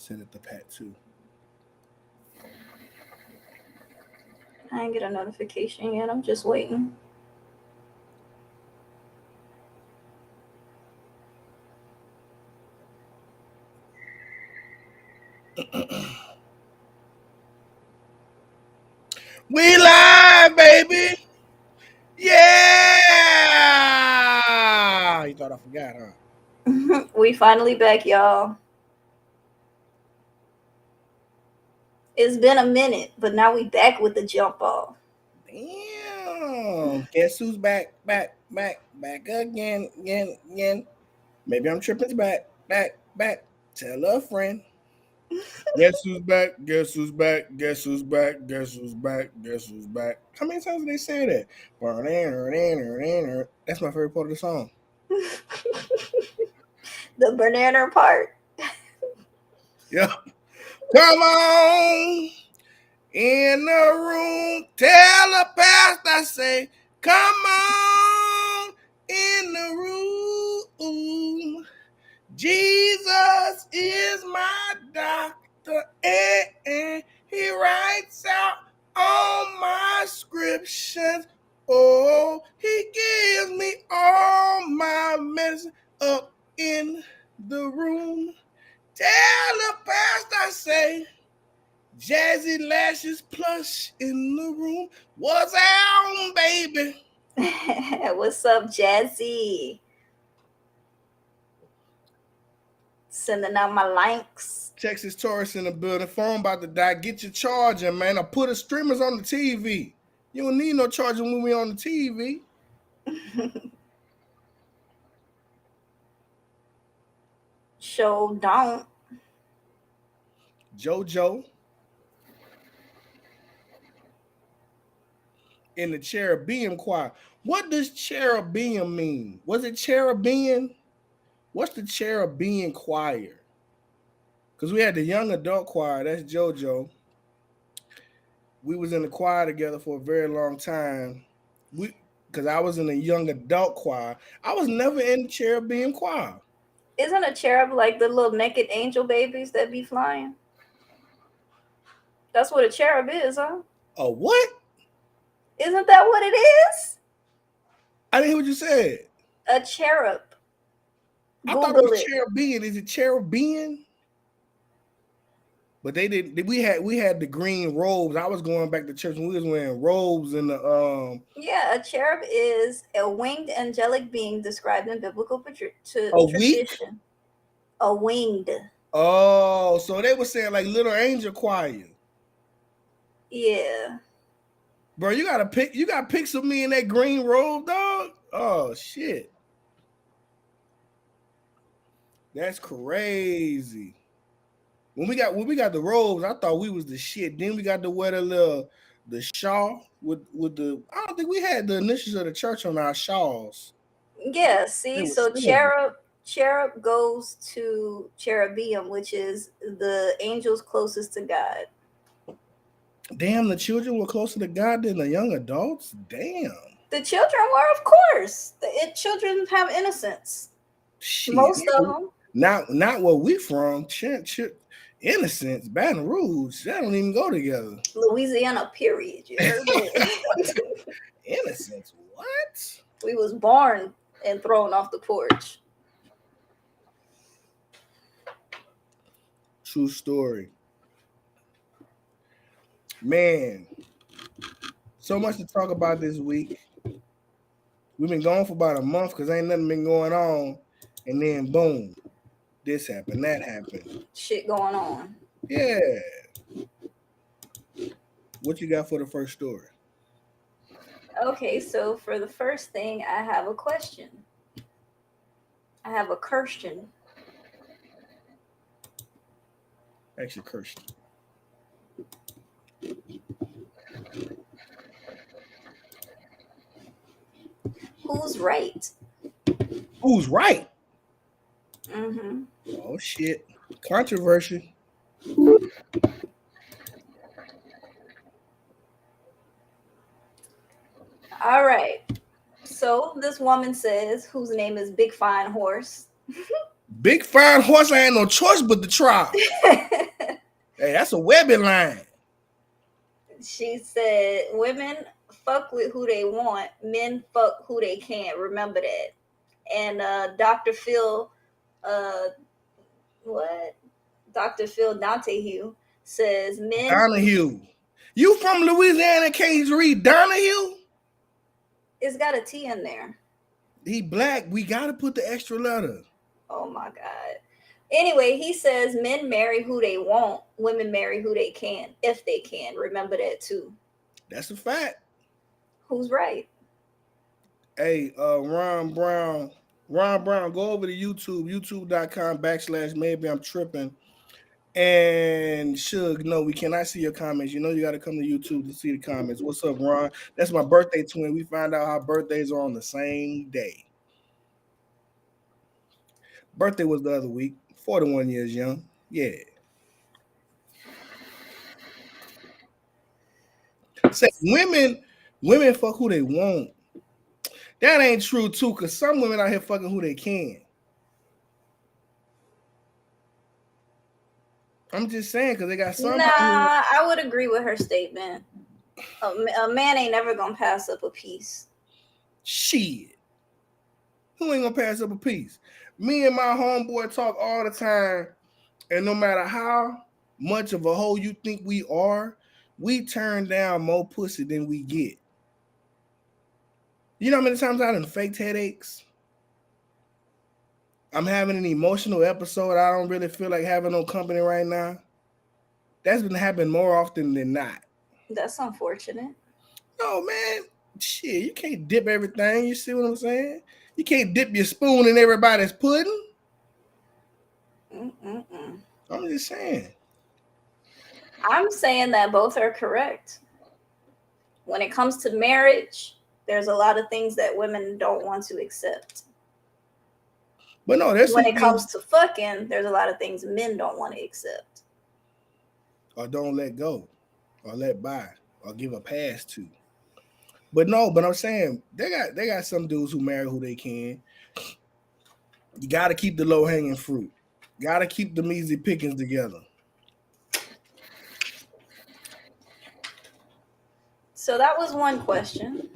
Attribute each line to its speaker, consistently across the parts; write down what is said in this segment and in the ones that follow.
Speaker 1: Send it to Pat too.
Speaker 2: I didn't get a notification yet. I'm just waiting.
Speaker 1: We live, baby. Yeah. You thought I forgot, huh?
Speaker 2: We finally back, y'all. It's been a minute, but now we back with the jump off.
Speaker 1: Damn. Guess who's back, back again. Maybe I'm tripping. It's back. Tell a friend. Guess who's back? Guess who's back? Guess who's back? Guess who's back? Guess who's back? How many times do they say that? That's my favorite part of the song.
Speaker 2: The banana part.
Speaker 1: Yeah. Come on in the room. Tell the pastor, say, come on in the room. Jesus is my doctor, and he writes out all my scriptures. Oh, he gives me all my medicine up in the room. Tell the pastor, say, Jazzy Lashes plush in the room. What's on, baby?
Speaker 2: What's up, Jazzy? Sending out my links.
Speaker 1: Texas Taurus in the building. Phone about to die. Get your charger, man. I put the streamers on the TV. You don't need no charger when we on the TV.
Speaker 2: Show don't.
Speaker 1: JoJo in the cherubim choir. What does cherubim mean? Was it cherubim? What's the cherubim choir? Because we had the young adult choir. That's JoJo. We was in the choir together for a very long time. Because I was in the young adult choir. I was never in the cherubim choir.
Speaker 2: Isn't a cherub like the little naked angel babies that be flying? That's what a cherub is, huh?
Speaker 1: A what?
Speaker 2: Isn't that what it is?
Speaker 1: I didn't hear what you said.
Speaker 2: A cherub.
Speaker 1: I thought it was cherubim. Is it cherubim? But they did. We had the green robes. I was going back to church and we was wearing robes in the
Speaker 2: Yeah, a cherub is a winged angelic being described in biblical tradition. A winged.
Speaker 1: Oh, so they were saying like little angel choir.
Speaker 2: Yeah.
Speaker 1: Bro, you got pics of me in that green robe, dog. Oh shit. That's crazy. When we got the robes, I thought we was the shit. Then we got to wear the shawl with the. I don't think we had the initials of the church on our shawls.
Speaker 2: Yeah. See, so cherub goes to cherubim, which is the angels closest to God.
Speaker 1: Damn, the children were closer to God than the young adults. Damn.
Speaker 2: The children were, of course. Children have innocence. Shit. Most of them.
Speaker 1: Not where we from. Innocence, Baton Rouge, that don't even go together.
Speaker 2: Louisiana, period. You heard me?
Speaker 1: Innocence, what?
Speaker 2: We was born and thrown off the porch.
Speaker 1: True story. Man, so much to talk about this week. We've been gone for about a month because ain't nothing been going on. And then boom, this happened, that happened.
Speaker 2: Shit going on.
Speaker 1: Yeah. What you got for the first story?
Speaker 2: Okay, so for the first thing, I have a question. I have a question.
Speaker 1: Actually, Kirsten.
Speaker 2: Who's right?
Speaker 1: Who's right?
Speaker 2: Mm-hmm.
Speaker 1: Oh shit! Controversy.
Speaker 2: All right. So this woman says, whose name is Big Fine Horse.
Speaker 1: Big Fine Horse, I had no choice but to try. Hey, that's a Webby line.
Speaker 2: She said, "Women fuck with who they want, men fuck who they can. Remember that." And Dr. Phil, uh, what? Dr. Phil Donahue says, "Men."
Speaker 1: Donahue. You from Louisiana? Can't you read Donahue?
Speaker 2: It's got a T in there.
Speaker 1: He black. We gotta put the extra letter.
Speaker 2: Oh my God. Anyway, he says men marry who they want, women marry who they can, if they can. Remember that too.
Speaker 1: That's a fact.
Speaker 2: Who's right?
Speaker 1: Hey, Ron Brown. Ron Brown, go over to YouTube, youtube.com/maybe I'm tripping. And Suge, no, we cannot see your comments. You know you got to come to YouTube to see the comments. What's up, Ron? That's my birthday twin. We find out how birthdays are on the same day. Birthday was the other week. 41 years young. Yeah. Say women fuck who they want. That ain't true too, because some women out here fucking who they can. I'm just saying, because they got some.
Speaker 2: Nah, I would agree with her statement. A man ain't never gonna pass up a piece.
Speaker 1: Shit. Who ain't gonna pass up a piece? Me and my homeboy talk all the time, and no matter how much of a hoe you think we are, we turn down more pussy than we get. You know how many times I done faked headaches? I'm having an emotional episode. I don't really feel like having no company right now. That's been happening more often than not.
Speaker 2: That's unfortunate.
Speaker 1: No, man. Shit, you can't dip everything. You see what I'm saying? You can't dip your spoon in everybody's pudding.
Speaker 2: Mm-mm-mm.
Speaker 1: I'm just saying.
Speaker 2: I'm saying that both are correct. When it comes to marriage, there's a lot of things that women don't want to accept.
Speaker 1: But no, there's
Speaker 2: when
Speaker 1: some
Speaker 2: it comes to fucking, there's a lot of things men don't want to accept.
Speaker 1: Or don't let go. Or let by. Or give a pass to. But no, but I'm saying they got some dudes who marry who they can. You gotta keep the low hanging fruit. Gotta keep the easy pickings together.
Speaker 2: So that was one question.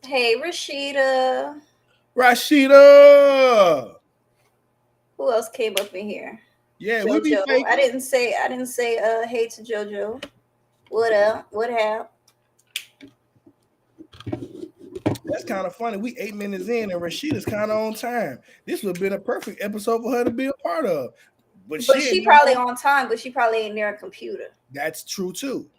Speaker 2: Hey, Rashida.
Speaker 1: Rashida.
Speaker 2: Who else came up in here?
Speaker 1: Yeah,
Speaker 2: JoJo.
Speaker 1: we be faking.
Speaker 2: I didn't say hey to JoJo. What up? What happened?
Speaker 1: That's kind of funny. We 8 minutes in and Rashida's kind of on time. This would have been a perfect episode for her to be a part of. But
Speaker 2: she probably on time, but she probably ain't near a computer.
Speaker 1: That's true too.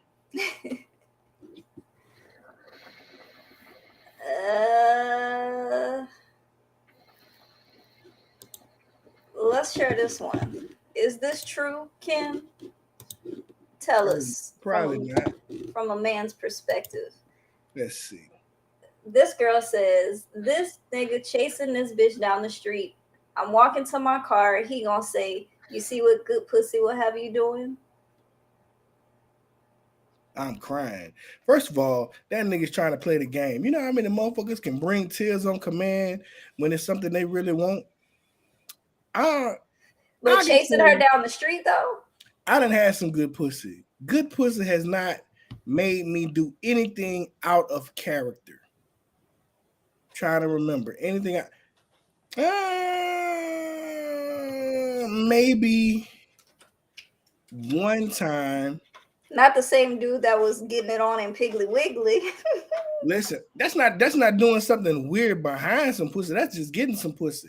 Speaker 2: Let's share this one. Is this true, Kim? Tell us.
Speaker 1: Probably not.
Speaker 2: From a man's perspective.
Speaker 1: Let's see.
Speaker 2: This girl says, this nigga chasing this bitch down the street. I'm walking to my car. He gonna say, you see what good pussy will have you doing?
Speaker 1: I'm crying. First of all, that nigga's trying to play the game. You know how many motherfuckers can bring tears on command when it's something they really want?
Speaker 2: But chasing her down the street, though?
Speaker 1: I done had some good pussy. Good pussy has not made me do anything out of character. Trying to remember anything. Maybe one time.
Speaker 2: Not the same dude that was getting it on in Piggly Wiggly.
Speaker 1: Listen, that's not doing something weird behind some pussy. That's just getting some pussy.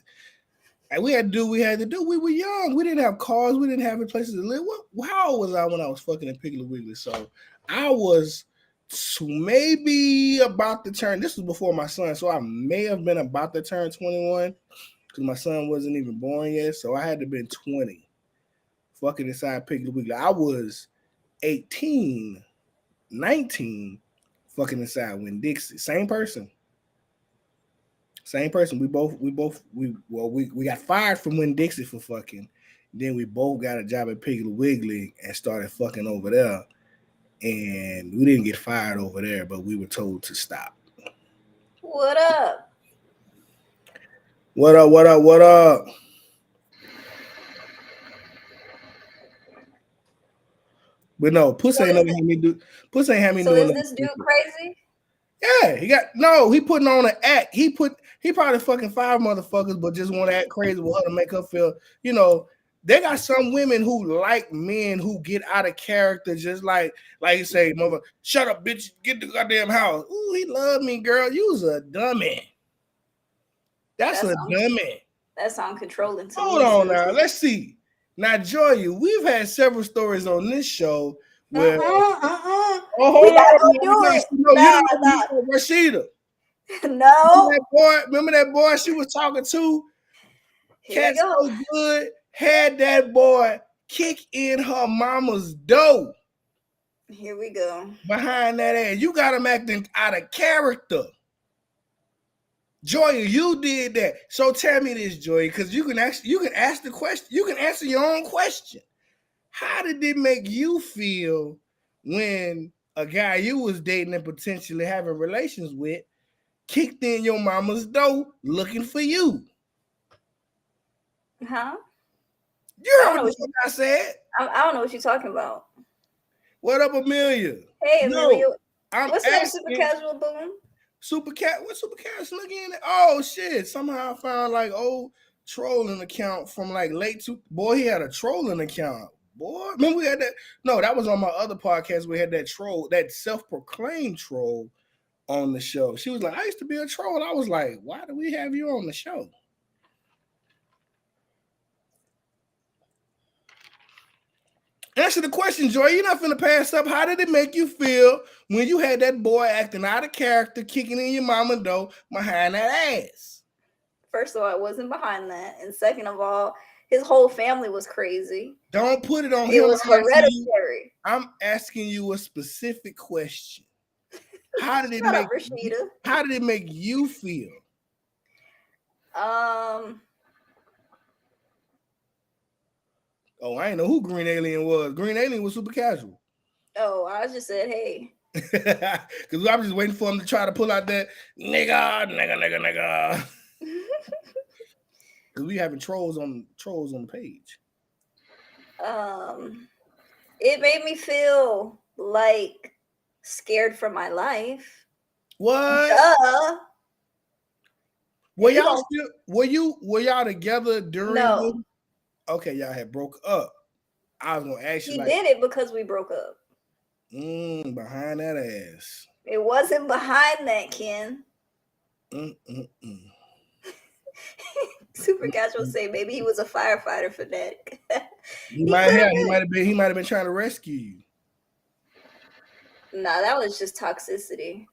Speaker 1: And we had to do what we had to do. We were young. We didn't have cars. We didn't have places to live. How old was I when I was fucking in Piggly Wiggly? So I was maybe about to turn. This was before my son, so I may have been about to turn 21 because my son wasn't even born yet. So I had to have been 20 fucking inside Piggly Wiggly. I was 18, 19 fucking inside Winn-Dixie. Same person. We got fired from Winn-Dixie for fucking. Then we both got a job at Piggly Wiggly and started fucking over there. And we didn't get fired over there, but we were told to stop.
Speaker 2: What up?
Speaker 1: What up? But no, pussy
Speaker 2: So
Speaker 1: ain't
Speaker 2: is
Speaker 1: never
Speaker 2: this,
Speaker 1: had me do. Pussy ain't had me
Speaker 2: so
Speaker 1: doing
Speaker 2: is this dude
Speaker 1: nothing.
Speaker 2: crazy?
Speaker 1: Yeah, he putting on an act. He probably fucking five motherfuckers, but just want to act crazy with her to make her feel, they got some women who like men who get out of character, just like you say, mother, shut up, bitch, get the goddamn house. Ooh, he love me, girl. You's a dummy. That's
Speaker 2: That
Speaker 1: a
Speaker 2: sounds
Speaker 1: dummy.
Speaker 2: that sound controlling to
Speaker 1: Hold
Speaker 2: me,
Speaker 1: on
Speaker 2: sis.
Speaker 1: now. Let's see. Now, Joy, we've had several stories on this show where oh,
Speaker 2: We
Speaker 1: hold
Speaker 2: not
Speaker 1: on.
Speaker 2: gonna do it.
Speaker 1: No, you
Speaker 2: Nah,
Speaker 1: don't know Rashida.
Speaker 2: no.
Speaker 1: Remember that boy she was talking to?
Speaker 2: Here we
Speaker 1: Cat
Speaker 2: go.
Speaker 1: So Good had that boy kick in her mama's door
Speaker 2: Here we go.
Speaker 1: behind that ass. You got him acting out of character. Joya, you did that. So tell me this, Joya, because you can ask the question, you can answer your own question. How did it make you feel when a guy you was dating and potentially having relations with kicked in your mama's door looking for you?
Speaker 2: Huh?
Speaker 1: You
Speaker 2: I
Speaker 1: heard
Speaker 2: don't know
Speaker 1: what
Speaker 2: what
Speaker 1: the fuck I said?
Speaker 2: I don't know what you're talking about.
Speaker 1: What up, Amelia?
Speaker 2: Hey,
Speaker 1: No,
Speaker 2: Amelia.
Speaker 1: I'm
Speaker 2: What's up, Super
Speaker 1: asking
Speaker 2: Casual Boom?
Speaker 1: Super Cat. What's Super Cat looking in? Oh shit! Somehow I found like old trolling account from like late to boy. He had a trolling account. Boy, remember we had that? No, that was on my other podcast. We had that troll, that self-proclaimed troll on the show. She was like, I used to be a troll. I was like, why do we have you on the show? Answer the question, Joy. You're not finna pass up. How did it make you feel when you had that boy acting out of character, kicking in your mama door behind that ass?
Speaker 2: First of all, I wasn't behind that. And second of all, his whole family was crazy.
Speaker 1: Don't put it on
Speaker 2: It
Speaker 1: him.
Speaker 2: was hereditary.
Speaker 1: I'm asking you a specific question. How did it
Speaker 2: Shut
Speaker 1: make
Speaker 2: up, Rashida.
Speaker 1: how did it make you feel?
Speaker 2: Um,
Speaker 1: Oh, I didn't know who Green Alien was. Green Alien was super casual.
Speaker 2: oh, I just said, hey.
Speaker 1: Because I'm just waiting for him to try to pull out that nigga. Because we having trolls on the page.
Speaker 2: It made me feel like scared for my life.
Speaker 1: What?
Speaker 2: Duh.
Speaker 1: Were y'all together during this?
Speaker 2: No.
Speaker 1: Okay, y'all had broke up. I was gonna ask you
Speaker 2: He
Speaker 1: like
Speaker 2: did it because we broke up.
Speaker 1: behind that ass.
Speaker 2: It wasn't behind that, Ken. Super casual say maybe he was a firefighter for that.
Speaker 1: He might have. He might have been trying to rescue you.
Speaker 2: Nah, that was just toxicity.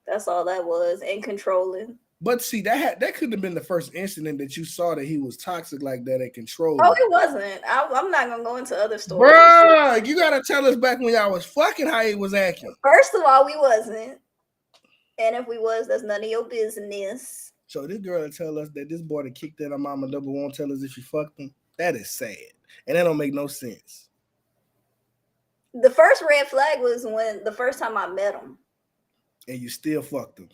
Speaker 2: That's all that was, and controlling.
Speaker 1: But see, that could have been the first incident that you saw that he was toxic like that and controlling.
Speaker 2: Oh, it wasn't. I'm not gonna go into other stories.
Speaker 1: Bruh, you gotta tell us back when y'all was fucking how he was acting.
Speaker 2: First of all, we wasn't. And if we was, that's none of your business.
Speaker 1: So this girl tell us that this boy that kicked in her mama double won't tell us if she fucked him. That is sad. And that don't make no sense.
Speaker 2: The first red flag was when the first time I met him.
Speaker 1: And you still fucked him.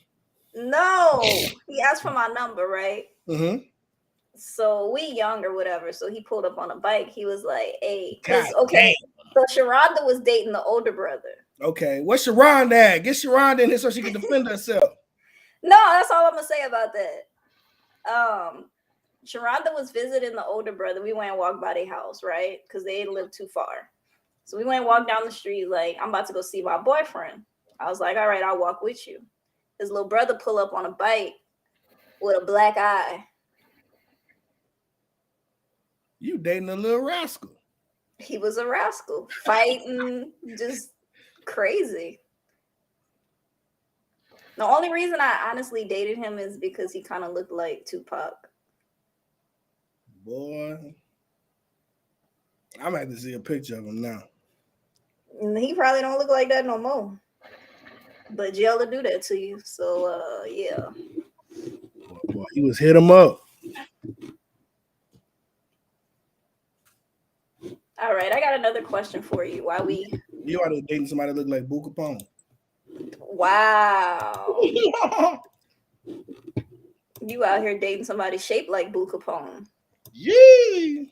Speaker 2: No. He asked for my number, right?
Speaker 1: Mm-hmm.
Speaker 2: So we young or whatever. So he pulled up on a bike. He was like, hey, because
Speaker 1: God
Speaker 2: okay.
Speaker 1: damn.
Speaker 2: So Sharonda was dating the older brother.
Speaker 1: Okay. What's Sharonda at? Get Sharonda in here so she can defend herself.
Speaker 2: No, that's all I'm gonna say about that. Sharonda was visiting the older brother. We went and walked by their house, right? Because they didn't live too far. So we went and walked down the street, like, I'm about to go see my boyfriend. I was like, all right, I'll walk with you. His little brother pull up on a bike with a black eye.
Speaker 1: You dating a little rascal.
Speaker 2: He was a rascal, fighting, just crazy. The only reason I honestly dated him is because he kind of looked like Tupac.
Speaker 1: Boy, I'm gonna have to see a picture of him now.
Speaker 2: And he probably don't look like that no more. But jail to do that to you. So yeah.
Speaker 1: Boy, he was hit him up.
Speaker 2: All right, I got another question for you.
Speaker 1: You out there dating somebody that look like Boo Capone.
Speaker 2: Wow. You out here dating somebody shaped like Boo Capone.
Speaker 1: Yee.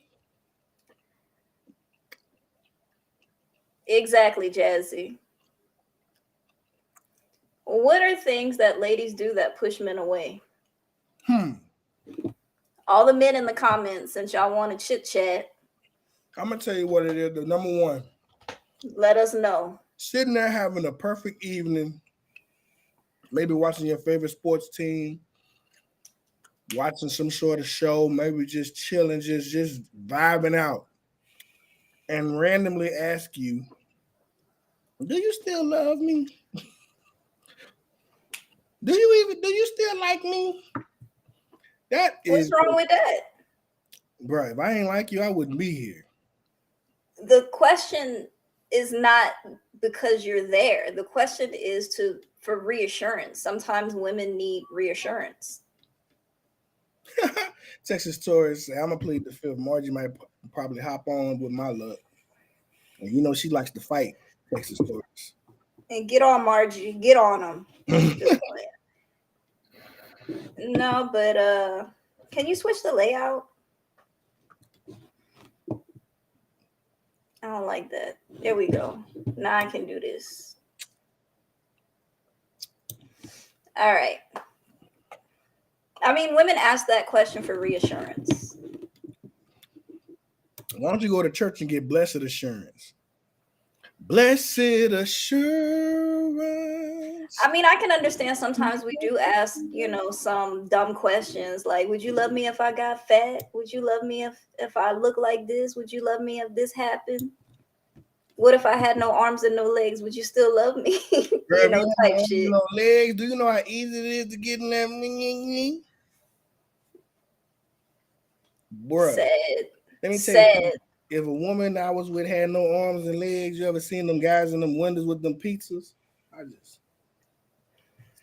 Speaker 2: Exactly, Jazzy. What are things that ladies do that push men away?
Speaker 1: Hmm.
Speaker 2: All the men in the comments, since y'all want to chit chat,
Speaker 1: I'm gonna tell you what it is. The number one,
Speaker 2: let us know.
Speaker 1: sitting there having a perfect evening, maybe watching your favorite sports team, watching some sort of show, maybe just chilling, just vibing out, and randomly ask you, "Do you still love me? Do you still like me?" That
Speaker 2: What's
Speaker 1: is,
Speaker 2: wrong with that?
Speaker 1: bro. If I ain't like you, I wouldn't be here.
Speaker 2: The question is not because you're there. The question is to for reassurance. Sometimes women need reassurance.
Speaker 1: Texas tourist say, "I'm gonna plead the fifth." Margie might probably hop on with my luck, and you know she likes to fight. Texas tourist.
Speaker 2: And get on Margie, get on them. Just playing. No, but can you switch the layout? I don't like that. There we go. Now I can do this. All right. I mean, women ask that question for reassurance.
Speaker 1: Why don't you go to church and get blessed assurance? Blessed assurance.
Speaker 2: I mean, I can understand sometimes we do ask, some dumb questions like, would you love me if I got fat? Would you love me if I look like this? Would you love me if this happened? What if I had no arms and no legs? Would you still love me?
Speaker 1: Girl, if you have no
Speaker 2: Type
Speaker 1: arms and
Speaker 2: shit.
Speaker 1: no legs, do you know how easy it is to get in that? Bruh,
Speaker 2: Sad.
Speaker 1: let me tell you
Speaker 2: Sad.
Speaker 1: something. If a woman I was with had no arms and legs, you ever seen them guys in them windows with them pizzas? I just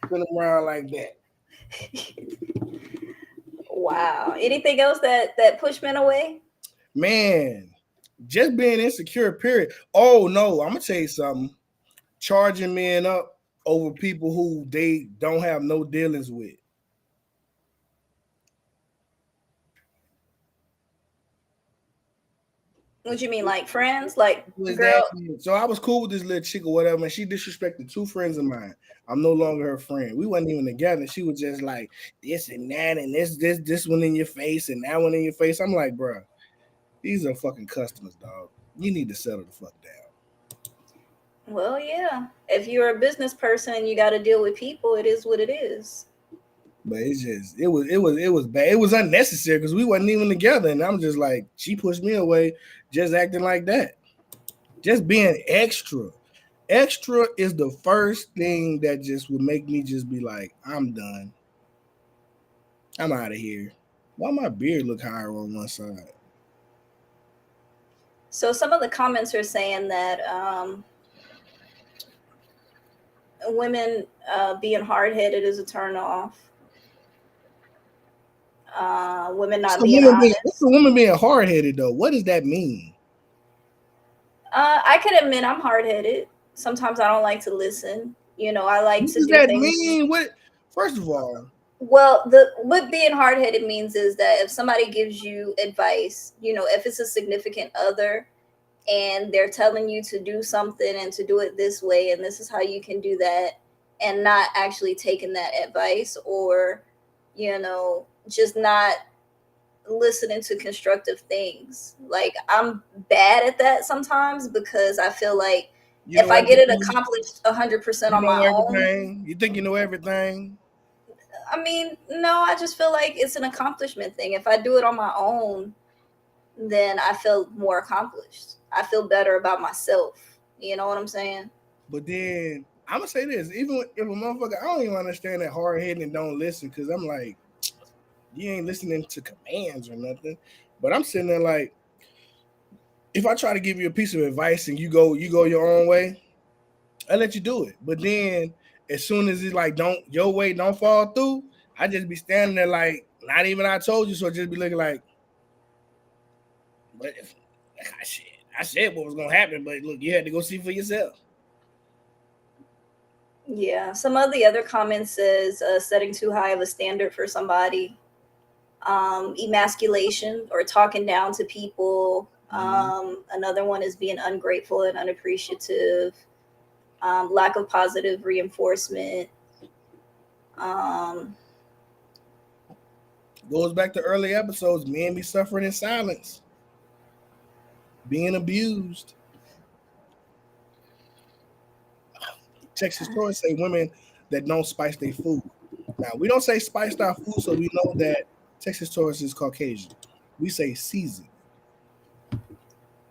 Speaker 1: spin them around like that.
Speaker 2: Wow. Anything else that push men away?
Speaker 1: Man, just being insecure, period. Oh no, I'm gonna tell you something. Charging men up over people who they don't have no dealings with.
Speaker 2: What you mean, like friends? Like,
Speaker 1: Was that
Speaker 2: girl,
Speaker 1: so? I was cool with this little chick or whatever, and she disrespected two friends of mine. I'm no longer her friend. We wasn't even together. She was just like this and that, and this one in your face, and that one in your face. I'm like, bro, these are fucking customers, dog. You need to settle the fuck down.
Speaker 2: well, yeah. If you're a business person and you got to deal with people, it is what it is.
Speaker 1: But it's just it was bad. It was unnecessary because we wasn't even together, and I'm just like, she pushed me away, just acting like that, just being extra. Extra is the first thing that just would make me just be like, I'm done. I'm out of here. Why my beard look higher on one side?
Speaker 2: So some of the comments are saying that women being hard headed is a turn off. Women not being
Speaker 1: What's a
Speaker 2: honest.
Speaker 1: woman being hard headed though? What does that mean?
Speaker 2: I can admit I'm hard headed. Sometimes I don't like to listen. I like
Speaker 1: What
Speaker 2: to
Speaker 1: does
Speaker 2: do
Speaker 1: that
Speaker 2: things.
Speaker 1: mean? What? First of all,
Speaker 2: Well, the what being hard headed means is that if somebody gives you advice, if it's a significant other and they're telling you to do something and to do it this way and this is how you can do that, and not actually taking that advice, or just not listening to constructive things. Like, I'm bad at that sometimes because I feel like
Speaker 1: you
Speaker 2: if
Speaker 1: know
Speaker 2: I get it
Speaker 1: everything.
Speaker 2: accomplished 100%
Speaker 1: You
Speaker 2: on
Speaker 1: know
Speaker 2: my own,
Speaker 1: everything. You think you know everything.
Speaker 2: I mean, no, I just feel like it's an accomplishment thing. If I do it on my own, then I feel more accomplished. I feel better about myself. You know what I'm saying?
Speaker 1: But then I'm gonna say this: even if a motherfucker, I don't even understand that hard headed and don't listen because I'm like, you ain't listening to commands or nothing. But I'm sitting there like, if I try to give you a piece of advice and you go your own way, I let you do it. But then as soon as it's like don't your way don't fall through, I just be standing there like not even I told you, so just be looking like, but if, I said what was gonna happen, but look, you had to go see for yourself.
Speaker 2: Yeah. Some of the other comments says setting too high of a standard for somebody, emasculation or talking down to people, Another one is being ungrateful and unappreciative, lack of positive reinforcement. Um,
Speaker 1: Goes back to early episodes. Men be suffering in silence, being abused. Texas Tourists say women that don't spice their food. Now we don't say spiced our food, so we know that Texas Tourist is Caucasian. We say season.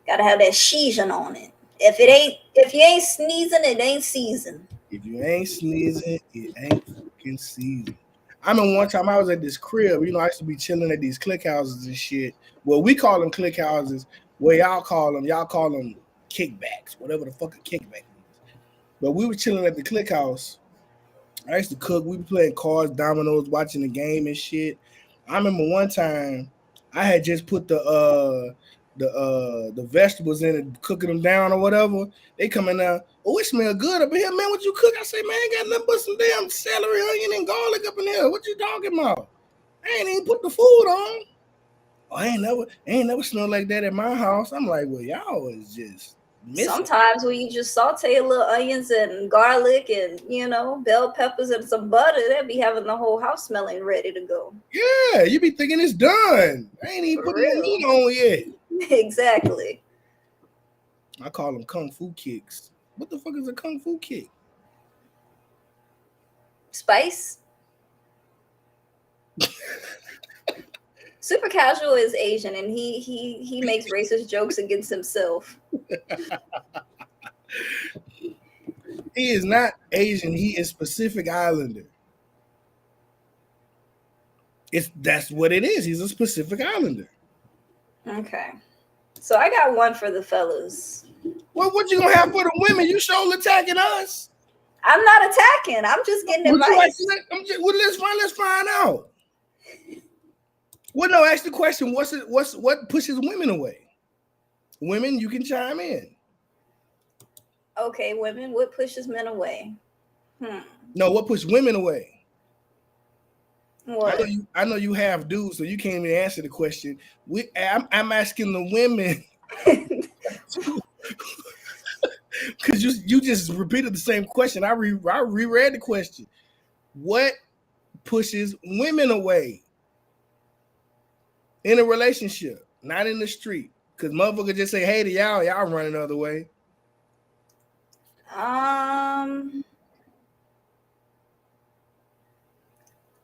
Speaker 2: Gotta have that season on it. If you ain't sneezing, it ain't season.
Speaker 1: If you ain't sneezing, it ain't fucking season. I mean, one time I was at this crib. I used to be chilling at these click houses and shit. Well, we call them click houses. Where y'all call them kickbacks, whatever the fuck a kickback is. But we were chilling at the click house. I used to cook. We were playing cards, dominoes, watching the game and shit. I remember one time I had just put the vegetables in and cooking them down or whatever. They come in there. Oh, it smell good up in here, man. What you cook? I say, man, I ain't got nothing but some damn celery, onion, and garlic up in here. What you talking about? I ain't even put the food on. Oh, I ain't never smelled like that at my house. I'm like, well, y'all is just missing.
Speaker 2: Sometimes when you just saute a little onions and garlic and bell peppers and some butter, they'll be having the whole house smelling ready to go.
Speaker 1: Yeah, you be thinking it's done. I ain't even
Speaker 2: For
Speaker 1: putting no meat on yet.
Speaker 2: Exactly.
Speaker 1: I call them kung fu kicks. What the fuck is a kung fu kick?
Speaker 2: Spice. Super Casual is Asian, and he makes racist jokes against himself.
Speaker 1: He is not Asian. He is Pacific Islander. That's what it is. He's a Pacific Islander.
Speaker 2: Okay. So I got one for the fellas.
Speaker 1: Well, what you gonna have for the women? You sure attacking us?
Speaker 2: I'm not attacking. I'm just getting advice.
Speaker 1: Let's find out. Well, no, ask the question. What pushes women away? Women, you can chime in.
Speaker 2: Okay, women, what pushes men away?
Speaker 1: No, what pushes women away?
Speaker 2: What?
Speaker 1: I know you have dudes, so you can't even answer the question. I'm asking the women because you just repeated the same question. I reread the question. What pushes women away in a relationship, not in the street? Because motherfuckers just say, "Hey to y'all running the other way."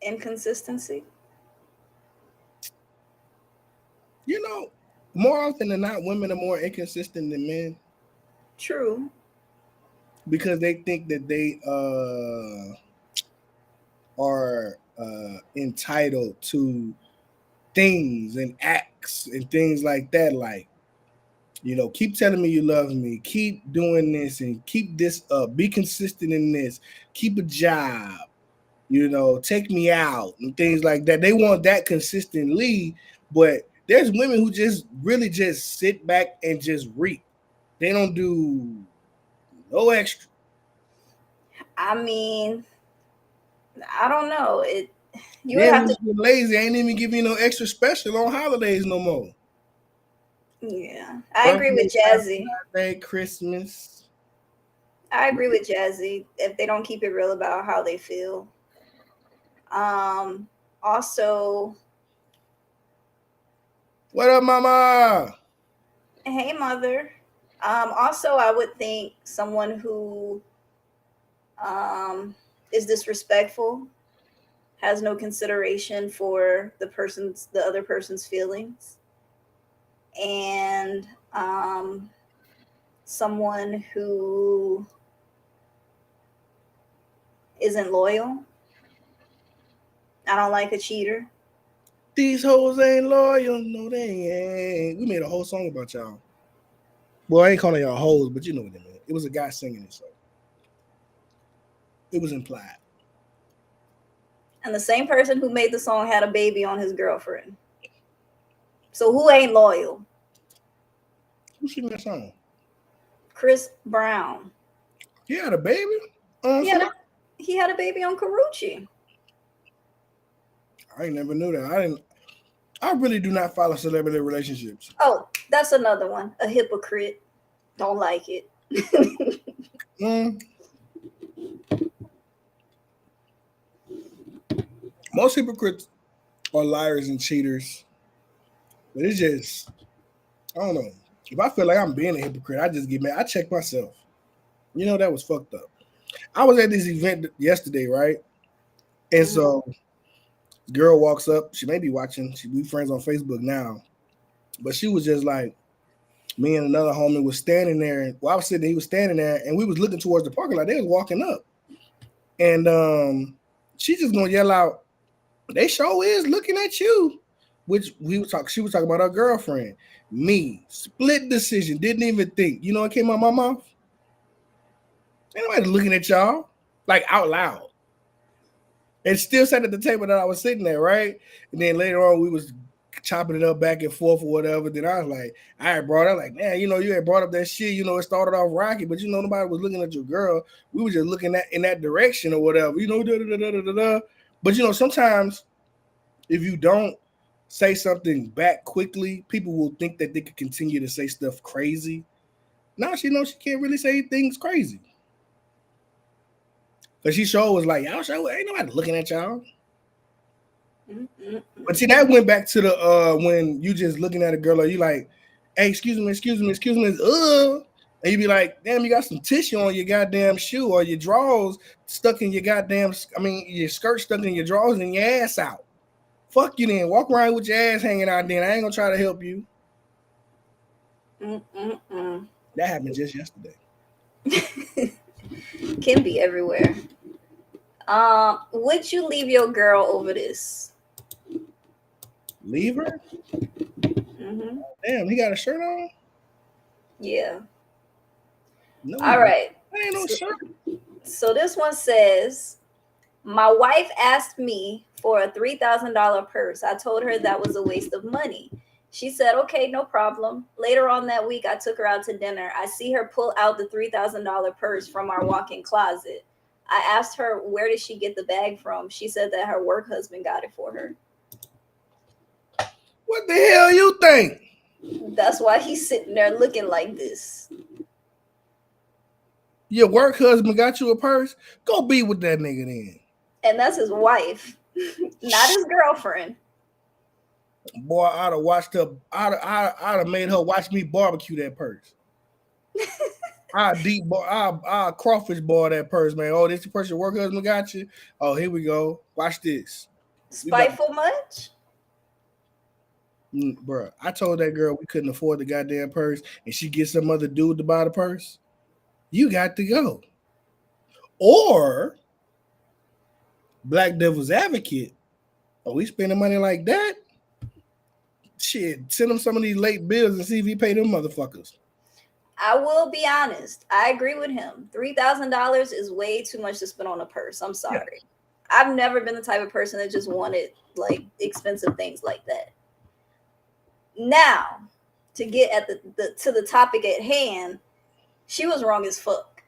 Speaker 2: Inconsistency.
Speaker 1: More often than not, women are more inconsistent than men.
Speaker 2: True.
Speaker 1: Because they think that they are entitled to things and acts and things like that. Like, keep telling me you love me, keep doing this and keep this up, be consistent in this, keep a job, take me out and things like that. They want that consistently, but there's women who just really just sit back and just reap. They don't do no extra.
Speaker 2: I mean, I don't know. You would
Speaker 1: Then
Speaker 2: have
Speaker 1: we
Speaker 2: to.
Speaker 1: get lazy. Ain't even give you no extra special on holidays no more.
Speaker 2: Yeah, I agree with Jazzy.
Speaker 1: Birthday, Christmas.
Speaker 2: I agree with Jazzy. If they don't keep it real about how they feel. Also.
Speaker 1: What up, mama?
Speaker 2: Hey, mother. Also, I would think someone who is disrespectful, has no consideration for the other person's feelings, and someone who isn't loyal. I don't like a cheater.
Speaker 1: These hoes ain't loyal. No, they ain't. We made a whole song about y'all. Well, I ain't calling y'all hoes, but you know what I mean. It was a guy singing it, so it was implied.
Speaker 2: And the same person who made the song had a baby on his girlfriend. So who ain't loyal?
Speaker 1: Who singing that song?
Speaker 2: Chris Brown.
Speaker 1: He had a baby?
Speaker 2: He had a baby on Karuchi.
Speaker 1: I ain't never knew that. I really do not follow celebrity relationships.
Speaker 2: Oh, that's another one. A hypocrite. Don't like it.
Speaker 1: Mm, most hypocrites are liars and cheaters, but it's just I don't know. If I feel like I'm being a hypocrite, I just get mad. I check myself. You know that was fucked up. I was at this event yesterday, right? And
Speaker 2: Mhm.
Speaker 1: so girl walks up. She may be watching. We friends on Facebook now, but she was just like, me and another homie was standing there. And while I was sitting there, he was standing there, and we was looking towards the parking lot. They was walking up, and she just gonna yell out, "They sure is looking at you." Which we was talking. She was talking about her girlfriend. Me, split decision. Didn't even think. You know what came out my mouth? Ain't nobody looking at y'all like out loud. And still sat at the table that I was sitting at, right? And then later on, we was chopping it up back and forth or whatever. Then I was like, I had brought up like, man, you had brought up that shit. It started off rocky, but nobody was looking at your girl. We were just looking at in that direction or whatever. Da, da, da, da, da, da. But sometimes if you don't say something back quickly, people will think that they could continue to say stuff crazy. Now she knows she can't really say things crazy. But she sure was like, y'all sure ain't nobody looking at y'all.
Speaker 2: Mm-mm-mm.
Speaker 1: But see, that went back to the when you just looking at a girl or you like, hey, excuse me, and you be like, damn, you got some tissue on your goddamn shoe or your drawers stuck in your your skirt stuck in your drawers and your ass out. Fuck you then. Walk around with your ass hanging out then. I ain't gonna try to help you.
Speaker 2: Mm-mm-mm.
Speaker 1: That happened just yesterday.
Speaker 2: Can be everywhere. Would you leave your girl over this?
Speaker 1: Leave her?
Speaker 2: Hmm.
Speaker 1: Damn, he got a shirt on?
Speaker 2: Yeah.
Speaker 1: No, he
Speaker 2: All
Speaker 1: don't.
Speaker 2: right.
Speaker 1: That ain't no
Speaker 2: So,
Speaker 1: shirt.
Speaker 2: so this one says, my wife asked me for a $3,000 purse. I told her that was a waste of money. She said, okay, no problem. Later on that week, I took her out to dinner. I see her pull out the $3,000 purse from our walk in closet. I asked her, where did she get the bag from? She said that her work husband got it for her.
Speaker 1: What the hell you think?
Speaker 2: That's why he's sitting there looking like this.
Speaker 1: Your work husband got you a purse? Go be with that nigga then.
Speaker 2: And that's his wife, not his girlfriend.
Speaker 1: Boy, I'd have watched her. I'd have made her watch me barbecue that purse. I crawfish boil that purse, man. Oh, this the purse your work husband got you. Oh, here we go. Watch this. We about
Speaker 2: Spiteful much?
Speaker 1: Bruh. I told that girl we couldn't afford the goddamn purse, and she gets some other dude to buy the purse. You got to go. Or Black Devil's Advocate. Are we spending money like that? Shit, send him some of these late bills and see if he pay them motherfuckers.
Speaker 2: I will be honest. I agree with him. $3,000 is way too much to spend on a purse. I'm
Speaker 1: Yeah.
Speaker 2: sorry. I've never been the type of person that just wanted like expensive things like that. Now, to get at the topic at hand, she was wrong as fuck.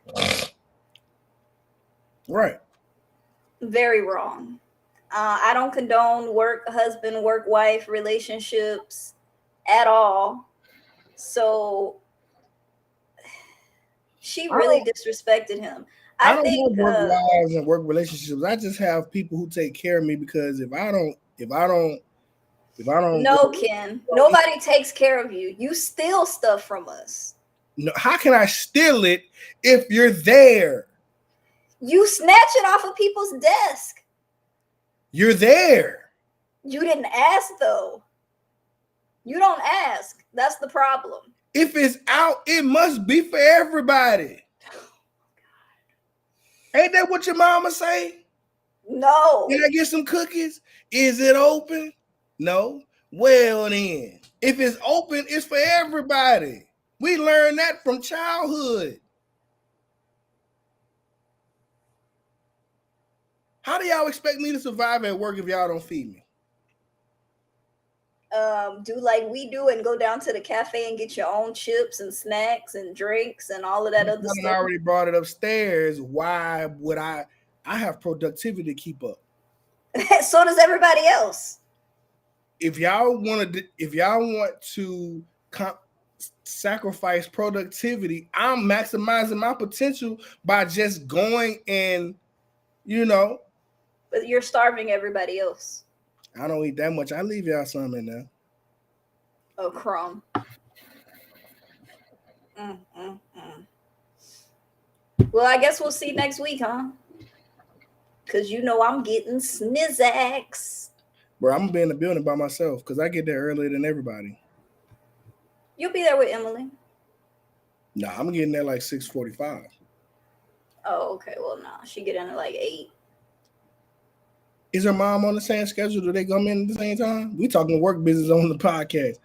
Speaker 1: Right.
Speaker 2: Very wrong. I don't condone work husband, work wife relationships at all. So she
Speaker 1: I
Speaker 2: really
Speaker 1: don't,
Speaker 2: disrespected him.
Speaker 1: I
Speaker 2: I
Speaker 1: don't
Speaker 2: think
Speaker 1: have work lives and work relationships. I just have people who take care of me because if I don't
Speaker 2: no, Ken. Nobody takes care of you. You steal stuff from us.
Speaker 1: no, how can I steal it if you're there?
Speaker 2: You snatch it off of people's desk.
Speaker 1: You're there.
Speaker 2: You didn't ask though. You don't ask. That's the problem.
Speaker 1: If it's out, it must be for everybody. Ain't that what your mama say?
Speaker 2: No.
Speaker 1: Can I get some cookies? Is it open? No. Well then, if it's open, it's for everybody. We learned that from childhood. How do y'all expect me to survive at work if y'all don't feed me?
Speaker 2: Do like we do and go down to the cafe and get your own chips and snacks and drinks and all of that other
Speaker 1: I
Speaker 2: stuff.
Speaker 1: already brought it upstairs. Why would I? I have productivity to keep up.
Speaker 2: So does everybody else.
Speaker 1: if y'all want to sacrifice productivity, I'm maximizing my potential by just going and, you know,
Speaker 2: But you're starving everybody else.
Speaker 1: I don't eat that much. I leave y'all some in there.
Speaker 2: A crumb. Mm, mm, mm. Well, I guess we'll see next week, huh? Because you know I'm getting snizzacks.
Speaker 1: Bro, I'm gonna be in the building by myself because I get there earlier than everybody.
Speaker 2: You'll be there with Emily.
Speaker 1: Nah, I'm getting there like 6:45.
Speaker 2: Oh, okay. Well, nah. She get in at like 8.
Speaker 1: Is her mom on the same schedule? Do they come in at the same time? We talking work business on the podcast.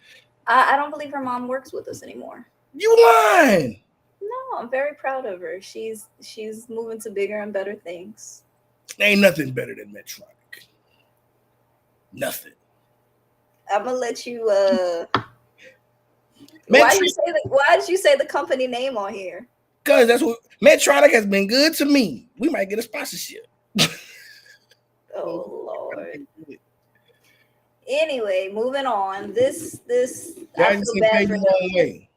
Speaker 2: I don't believe her mom works with us anymore.
Speaker 1: You lying?
Speaker 2: No, I'm very proud of her. She's moving to bigger and better things.
Speaker 1: Ain't nothing better than Medtronic. Nothing.
Speaker 2: I'm gonna let you. Why did you say the company name on here?
Speaker 1: Because that's what Medtronic has been good to me. We might get a sponsorship.
Speaker 2: Oh Lord. Anyway, moving on. This I feel bad for him.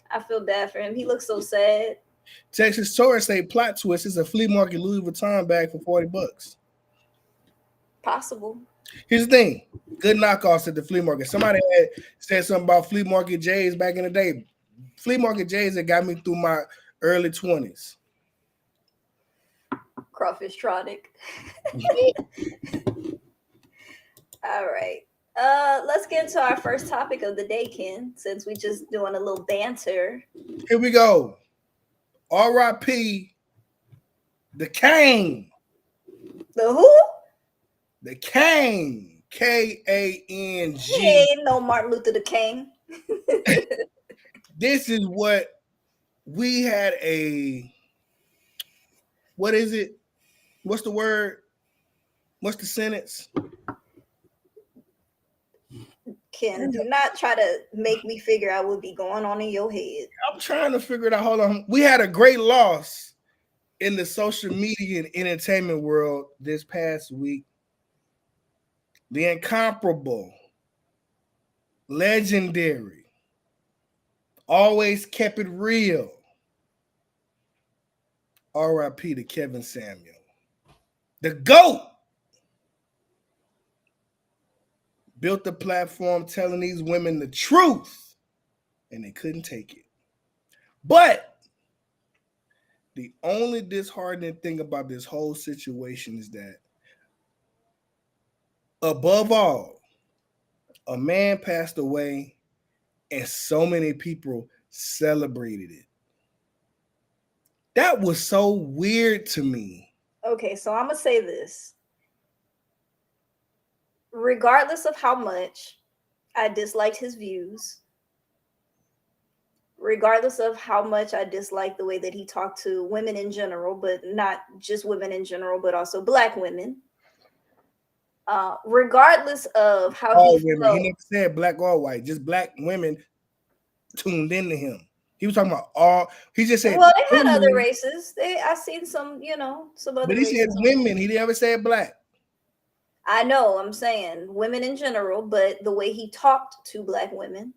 Speaker 2: I feel bad for him. He looks so sad.
Speaker 1: Texas tourists say plot twist is a flea market Louis Vuitton bag for $40.
Speaker 2: Possible.
Speaker 1: Here's the thing: good knockoffs at the flea market. Somebody had said something about flea market J's back in the day. Flea market J's that got me through my early 20s.
Speaker 2: Crawfish Tronic. All right. Let's get into our first topic of the day, Ken, since we just doing a little banter.
Speaker 1: Here we go. R.I.P. the King.
Speaker 2: The who?
Speaker 1: The King. K-A-N-G.
Speaker 2: He ain't no Martin Luther the King.
Speaker 1: This is what we had what is it? What's the word? What's the sentence?
Speaker 2: Ken, do not try to make me figure out what be going on in your head.
Speaker 1: I'm trying to figure it out. Hold on. We had a great loss in the social media and entertainment world this past week. The incomparable, legendary, always kept it real. R.I.P. to Kevin Samuel. The GOAT. Built a platform telling these women the truth, and they couldn't take it. But the only disheartening thing about this whole situation is that, above all, a man passed away and so many people celebrated it. That was so weird to me.
Speaker 2: Okay, so I'm going to say this. Regardless of how much I disliked his views, regardless of how much I disliked the way that he talked to women in general, but not just women in general, but also Black women, regardless of how
Speaker 1: All
Speaker 2: he
Speaker 1: women.
Speaker 2: felt.
Speaker 1: He never said black or white, just Black women tuned into him. He was talking about all. He just said.
Speaker 2: Well, they had
Speaker 1: women,
Speaker 2: other races. I seen some, some other.
Speaker 1: But he said
Speaker 2: races.
Speaker 1: women. He never said black.
Speaker 2: I know. I'm saying women in general, but the way he talked to Black women.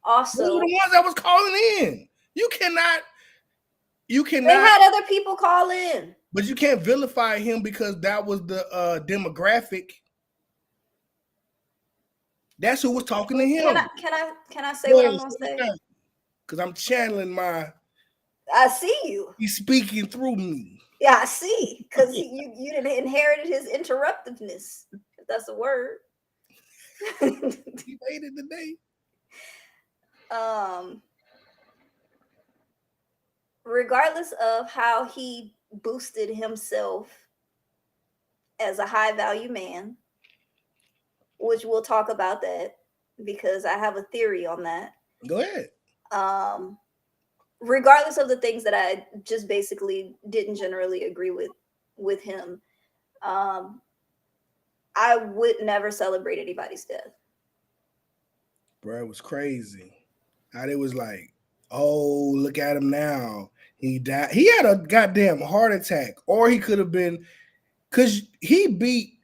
Speaker 2: Also,
Speaker 1: those were the ones that was calling in. You cannot.
Speaker 2: They had other people call in,
Speaker 1: but you can't vilify him because that was the demographic. That's who was talking to him.
Speaker 2: Can I say what I'm gonna say?
Speaker 1: Because I'm channeling my.
Speaker 2: I see you.
Speaker 1: He's speaking through me.
Speaker 2: Yeah, I see. Because you didn't inherited his interruptiveness. If that's a word.
Speaker 1: He waited the day.
Speaker 2: Regardless of how he boosted himself as a high value man, which we'll talk about that because I have a theory on that.
Speaker 1: Go ahead.
Speaker 2: Regardless of the things that I just basically didn't generally agree with him, I would never celebrate anybody's death.
Speaker 1: Bro, it was crazy. How they was like, oh, look at him now. He died. He had a goddamn heart attack, or he could have been, because he beat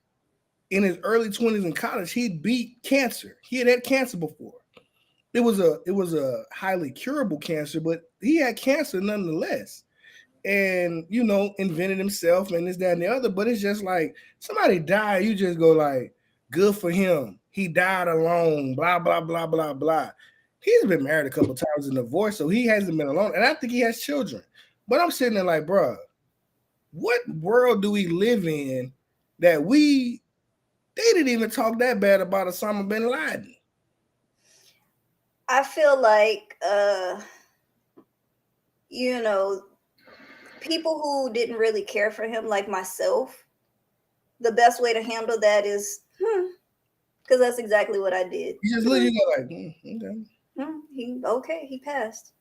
Speaker 1: in his early 20s in college, he beat cancer. He had cancer before. It was a highly curable cancer, but he had cancer nonetheless. And invented himself and this, that, and the other. But it's just like somebody died, you just go like, good for him. He died alone, blah, blah, blah, blah, blah. He's been married a couple times and divorced, so he hasn't been alone. And I think he has children. But I'm sitting there like, bruh, what world do we live in that they didn't even talk that bad about Osama bin Laden?
Speaker 2: I feel like, people who didn't really care for him, like myself, the best way to handle that is, because that's exactly what I did.
Speaker 1: You just look, you go like,
Speaker 2: okay. He passed.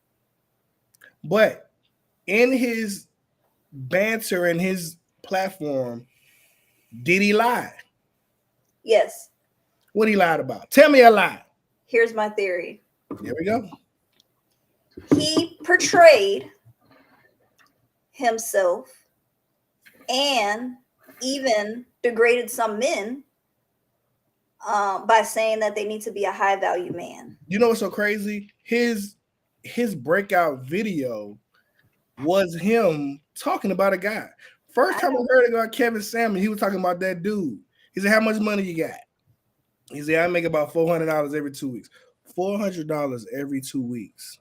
Speaker 1: But in his banter and his platform, did he lie?
Speaker 2: Yes.
Speaker 1: What he lied about? Tell me a lie.
Speaker 2: Here's my theory.
Speaker 1: Here we go.
Speaker 2: He portrayed himself and even degraded some men by saying that they need to be a high value man.
Speaker 1: You know what's so crazy? His breakout video was him talking about a guy. First time I heard it about Kevin Samuel, he was talking about that dude. He said, how much money you got? He said, I make about $400 every 2 weeks. $400 every 2 weeks.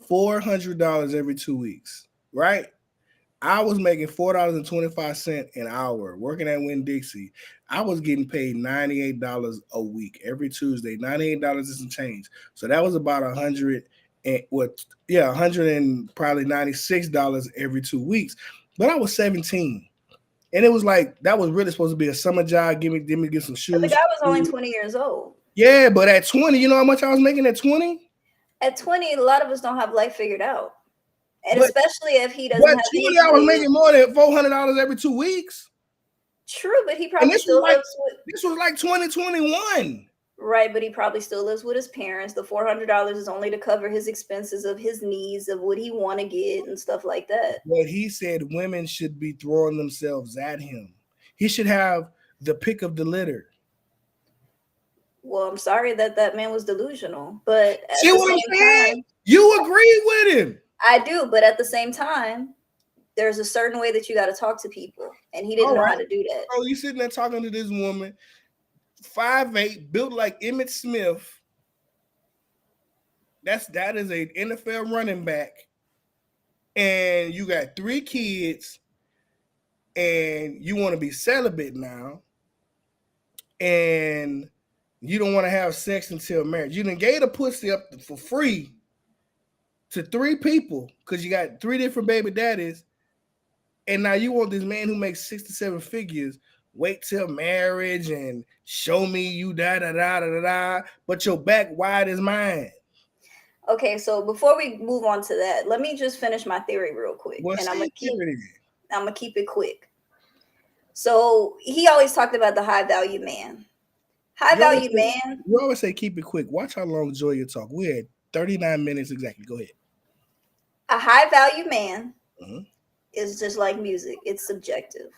Speaker 1: $400 every 2 weeks, right? I was making $4.25 an hour working at Winn-Dixie. I was getting paid $98 a week every Tuesday. $98 is some change. So that was about $100 and probably $96 every 2 weeks. But I was 17. And it was like that was really supposed to be a summer job. Give me some shoes.
Speaker 2: But the guy was only 20 years old.
Speaker 1: Yeah, but at 20, you know how much I was making at 20?
Speaker 2: At 20, a lot of us don't have life figured out. And especially if he doesn't have
Speaker 1: 20, I was making more than $400 every 2 weeks.
Speaker 2: True, but he probably still lives with...
Speaker 1: This was like 2021.
Speaker 2: Right, but he probably still lives with his parents. The $400 is only to cover his expenses of his needs, of what he want to get and stuff like that.
Speaker 1: But he said women should be throwing themselves at him. He should have the pick of the litter.
Speaker 2: Well, I'm sorry that man was delusional, but
Speaker 1: see what I'm saying? You agree with him.
Speaker 2: I do, but at the same time, there's a certain way that you got to talk to people, and he didn't know how to do that.
Speaker 1: Oh, you sitting there talking to this woman, 5'8", built like Emmitt Smith. That is an NFL running back, and you got 3 kids, and you want to be celibate now, and you don't want to have sex until marriage. You done gave the pussy up for free to 3 people because you got 3 different baby daddies, and now you want this man who makes 6 to 7 figures wait till marriage and show me you da da da da da, but your back wide as mine.
Speaker 2: Okay, so before we move on to that, let me just finish my theory real quick, and I'm gonna keep it quick. So he always talked about the high value man. You
Speaker 1: always say keep it quick. Watch how long Joya talk. We're at 39 minutes exactly. Go ahead.
Speaker 2: A high value man is just like music. It's subjective.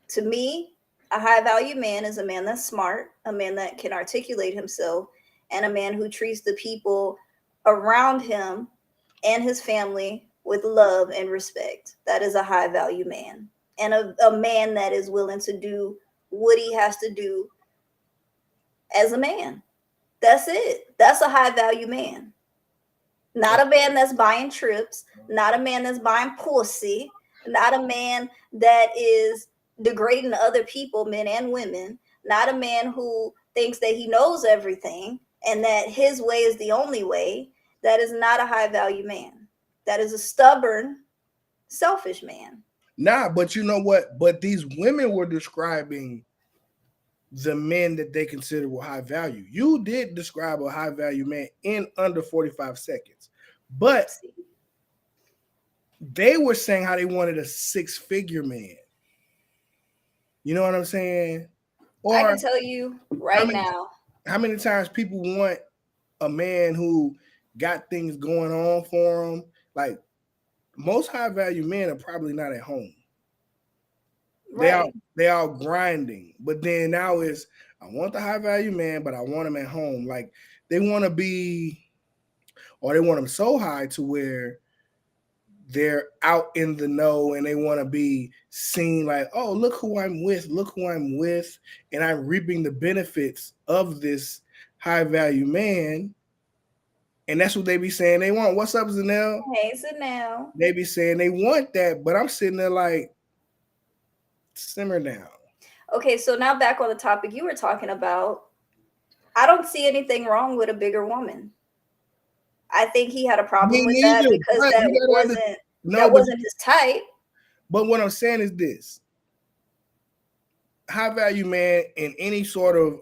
Speaker 2: To me, a high value man is a man that's smart, a man that can articulate himself, and a man who treats the people around him and his family with love and respect. That is a high value man. And a man that is willing to do what he has to do as a man. That's it. That's a high value man. Not a man that's buying trips, not a man that's buying pussy, not a man that is degrading other people, men and women, not a man who thinks that he knows everything and that his way is the only way. That is not a high value man. That is a stubborn, selfish man.
Speaker 1: Nah, but you know what? But these women were describing the men that they consider were high value. You did describe a high value man in under 45 seconds, but they were saying how they wanted a 6-figure man. You know what I'm saying?
Speaker 2: Or I can tell you now.
Speaker 1: How many times people want a man who got things going on for him? Like most high value men are probably not at home. They are
Speaker 2: Right.
Speaker 1: they are grinding. But then now it's I want the high value man, but I want them at home. Like they want to be, or they want them so high to where they're out in the know and they want to be seen like, oh, look who I'm with, and I'm reaping the benefits of this high value man. And that's what they be saying they want. What's up, Zanelle?
Speaker 2: Hey, so now.
Speaker 1: They be saying they want that, but I'm sitting there like, simmer down.
Speaker 2: Okay, so now back on the topic you were talking about. I don't see anything wrong with a bigger woman. I think he had a
Speaker 1: Me
Speaker 2: problem with that
Speaker 1: neither.
Speaker 2: because
Speaker 1: But you gotta no,
Speaker 2: that
Speaker 1: but
Speaker 2: wasn't his type.
Speaker 1: what I'm saying is this: high value man in any sort of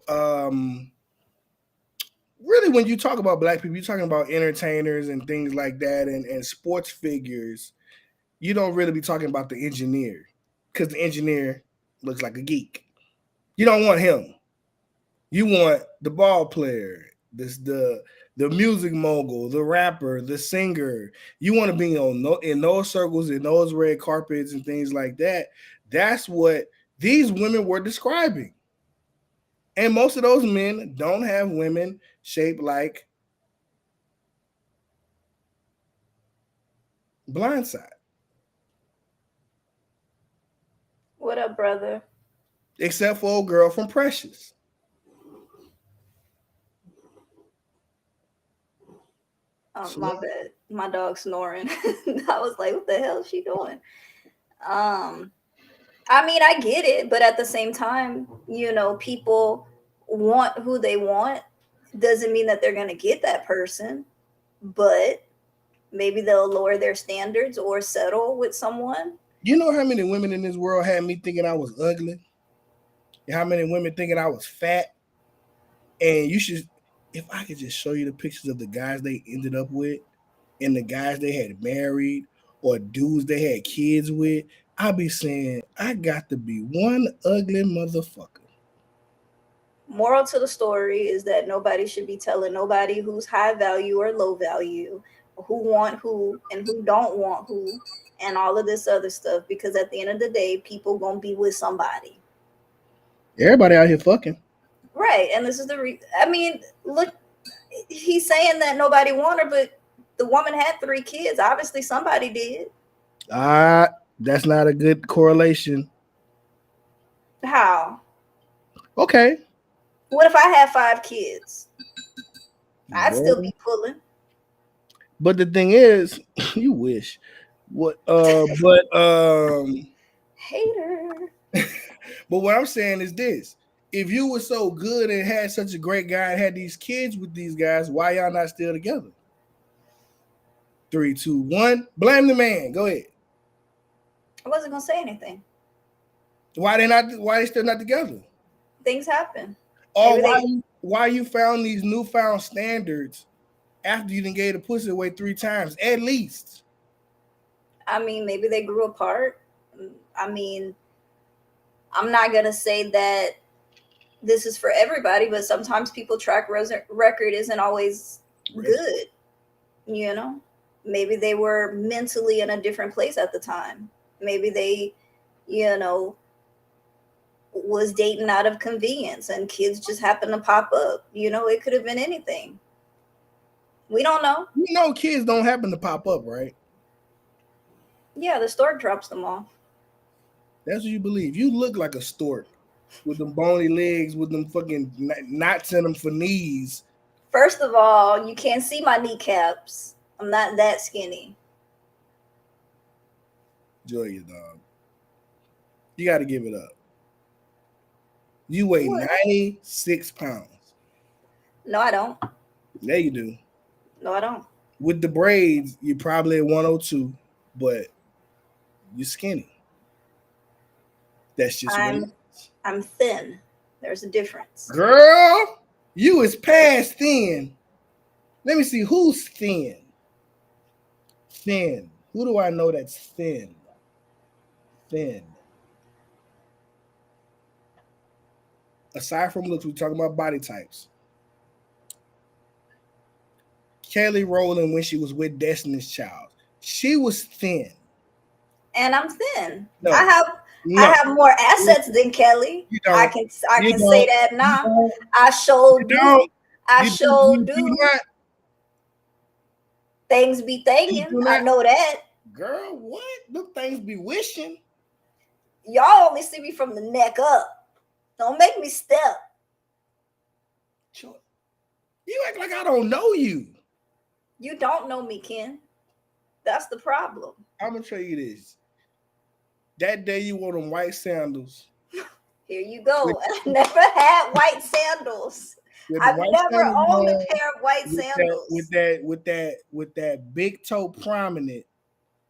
Speaker 1: really when you talk about black people, you're talking about entertainers and things like that, and sports figures. You don't really be talking about the engineer because the engineer looks like a geek. You don't want him. You want the ball player, this the music mogul, the rapper, the singer. You want to be in those circles, in those red carpets and things like that. That's what these women were describing. And most of those men don't have women shaped like Blindside,
Speaker 2: What up, brother?
Speaker 1: except for old girl from Precious.
Speaker 2: My bad. My dog snoring. I was like, what the hell is she doing? Um, I mean, I get it, but at the same time, people want who they want. Doesn't mean that they're gonna get that person, but maybe they'll lower their standards or settle with someone.
Speaker 1: You know how many women in this world had me thinking I was ugly? And how many women thinking I was fat? And you should, if I could just show you the pictures of the guys they ended up with and the guys they had married or dudes they had kids with, I'd be saying, I got to be one ugly motherfucker.
Speaker 2: Moral to the story is that nobody should be telling nobody who's high value or low value, who want who and who don't want who, and all of this other stuff. Because at the end of the day, people gonna be with somebody,
Speaker 1: Everybody out here fucking.
Speaker 2: right? And this is I mean, look, he's saying that nobody want her, but the woman had 3 kids. Obviously, somebody did.
Speaker 1: That's not a good correlation.
Speaker 2: How?
Speaker 1: Okay.
Speaker 2: What if I had 5 kids? I'd still
Speaker 1: Well,
Speaker 2: be pulling.
Speaker 1: but the thing is, you wish. What
Speaker 2: Hater.
Speaker 1: but what I'm saying is this. If you were so good and had such a great guy and had these kids with these guys, why y'all not still together? 3, 2, 1. Blame the man. Go ahead.
Speaker 2: I wasn't gonna say anything.
Speaker 1: Why they not? Why they still not together?
Speaker 2: Things happen.
Speaker 1: Or
Speaker 2: Maybe they.
Speaker 1: why you found these newfound standards after you done gave the pussy away 3 times at least?
Speaker 2: I mean, maybe they grew apart. I mean, I'm not gonna say that this is for everybody, but sometimes people track record isn't always good. You know, maybe they were mentally in a different place at the time. Maybe they, you know, was dating out of convenience and kids just happened to pop up. It could have been anything. We don't know.
Speaker 1: You know, kids don't happen to pop up, right?
Speaker 2: Yeah, the stork drops them off.
Speaker 1: That's what you believe. You look like a stork with them bony legs, with them fucking knots in them for knees.
Speaker 2: First of all, you can't see my kneecaps. I'm not that skinny.
Speaker 1: Julia, dog. You got to give it up. You weigh
Speaker 2: What?
Speaker 1: 96 pounds.
Speaker 2: No, I don't.
Speaker 1: Yeah, you do.
Speaker 2: No, I don't.
Speaker 1: With the braids, you're probably at 102, but you're skinny. That's just what it is.
Speaker 2: I'm thin. There's a difference.
Speaker 1: Girl, you is past thin. Let me see who's thin. Thin. Who do I know that's thin? Thin. Aside from looks, we're talking about body types. Kelly Rowland, when she was with Destiny's Child, she was thin.
Speaker 2: And I'm thin.
Speaker 1: No.
Speaker 2: I I
Speaker 1: No,
Speaker 2: have more assets than Kelly.
Speaker 1: you
Speaker 2: I
Speaker 1: don't.
Speaker 2: can
Speaker 1: You
Speaker 2: say
Speaker 1: don't.
Speaker 2: that
Speaker 1: You
Speaker 2: now.
Speaker 1: don't.
Speaker 2: I sure
Speaker 1: You
Speaker 2: do.
Speaker 1: don't.
Speaker 2: I
Speaker 1: You do.
Speaker 2: sure
Speaker 1: You do
Speaker 2: do.
Speaker 1: not.
Speaker 2: Things be
Speaker 1: You
Speaker 2: thinking.
Speaker 1: do
Speaker 2: I
Speaker 1: not.
Speaker 2: know that.
Speaker 1: Girl, what? Them things be wishing.
Speaker 2: Y'all only see me from the neck up. Don't make me step.
Speaker 1: Sure. You act like I don't know you.
Speaker 2: You don't know me, Ken. That's the problem.
Speaker 1: I'm gonna tell you this. That day you wore them white sandals.
Speaker 2: Here you
Speaker 1: With,
Speaker 2: go. I never had white sandals.
Speaker 1: with the
Speaker 2: I've
Speaker 1: white
Speaker 2: never
Speaker 1: sandals
Speaker 2: owned a
Speaker 1: on,
Speaker 2: pair of white sandals.
Speaker 1: with that big toe prominent,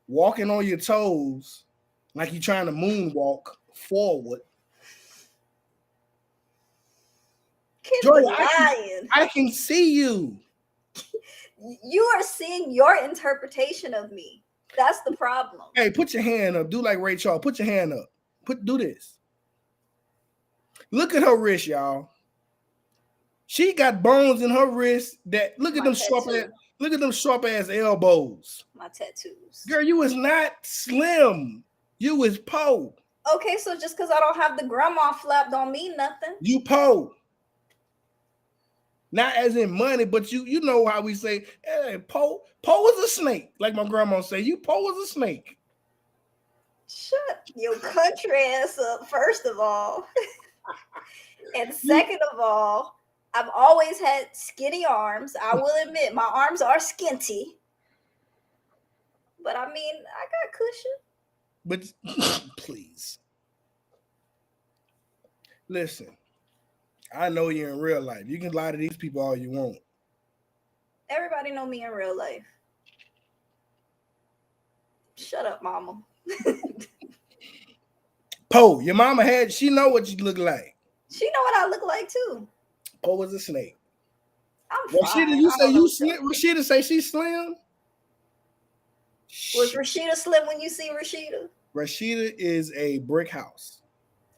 Speaker 1: walking on your toes like you're trying to moonwalk forward.
Speaker 2: Ken
Speaker 1: Joy,
Speaker 2: be lying.
Speaker 1: I can see you.
Speaker 2: You are seeing your interpretation of me. That's the problem.
Speaker 1: Hey, put your hand up. Do like Ray Charles. Put your hand up. Do this. Look at her wrist, y'all. She got bones in her wrist that look at
Speaker 2: My
Speaker 1: them
Speaker 2: tattoo.
Speaker 1: sharp ass elbows.
Speaker 2: My tattoos.
Speaker 1: Girl, you is not slim. You is po.
Speaker 2: Okay, so just because I don't have the grandma flap don't mean nothing.
Speaker 1: You po. Not as in money, but you know how we say, hey, po is a snake. Like my grandma say, you po is a snake.
Speaker 2: Shut your country ass up, first of all. And second of all, I've always had skinny arms. I will admit my arms are skinty. But I mean, I got cushion.
Speaker 1: But please. Listen, I know you're in real life. You can lie to these people all you want.
Speaker 2: Everybody know me in real life. Shut up, mama.
Speaker 1: Po, your mama she know what you look like.
Speaker 2: She know what I look like too.
Speaker 1: Po was a snake.
Speaker 2: I'm
Speaker 1: Rashida,
Speaker 2: fine.
Speaker 1: you
Speaker 2: I
Speaker 1: say
Speaker 2: don't know
Speaker 1: you
Speaker 2: what
Speaker 1: slim? Rashida say she's slim?
Speaker 2: Was Rashida slim when you see Rashida?
Speaker 1: Rashida is a brick house.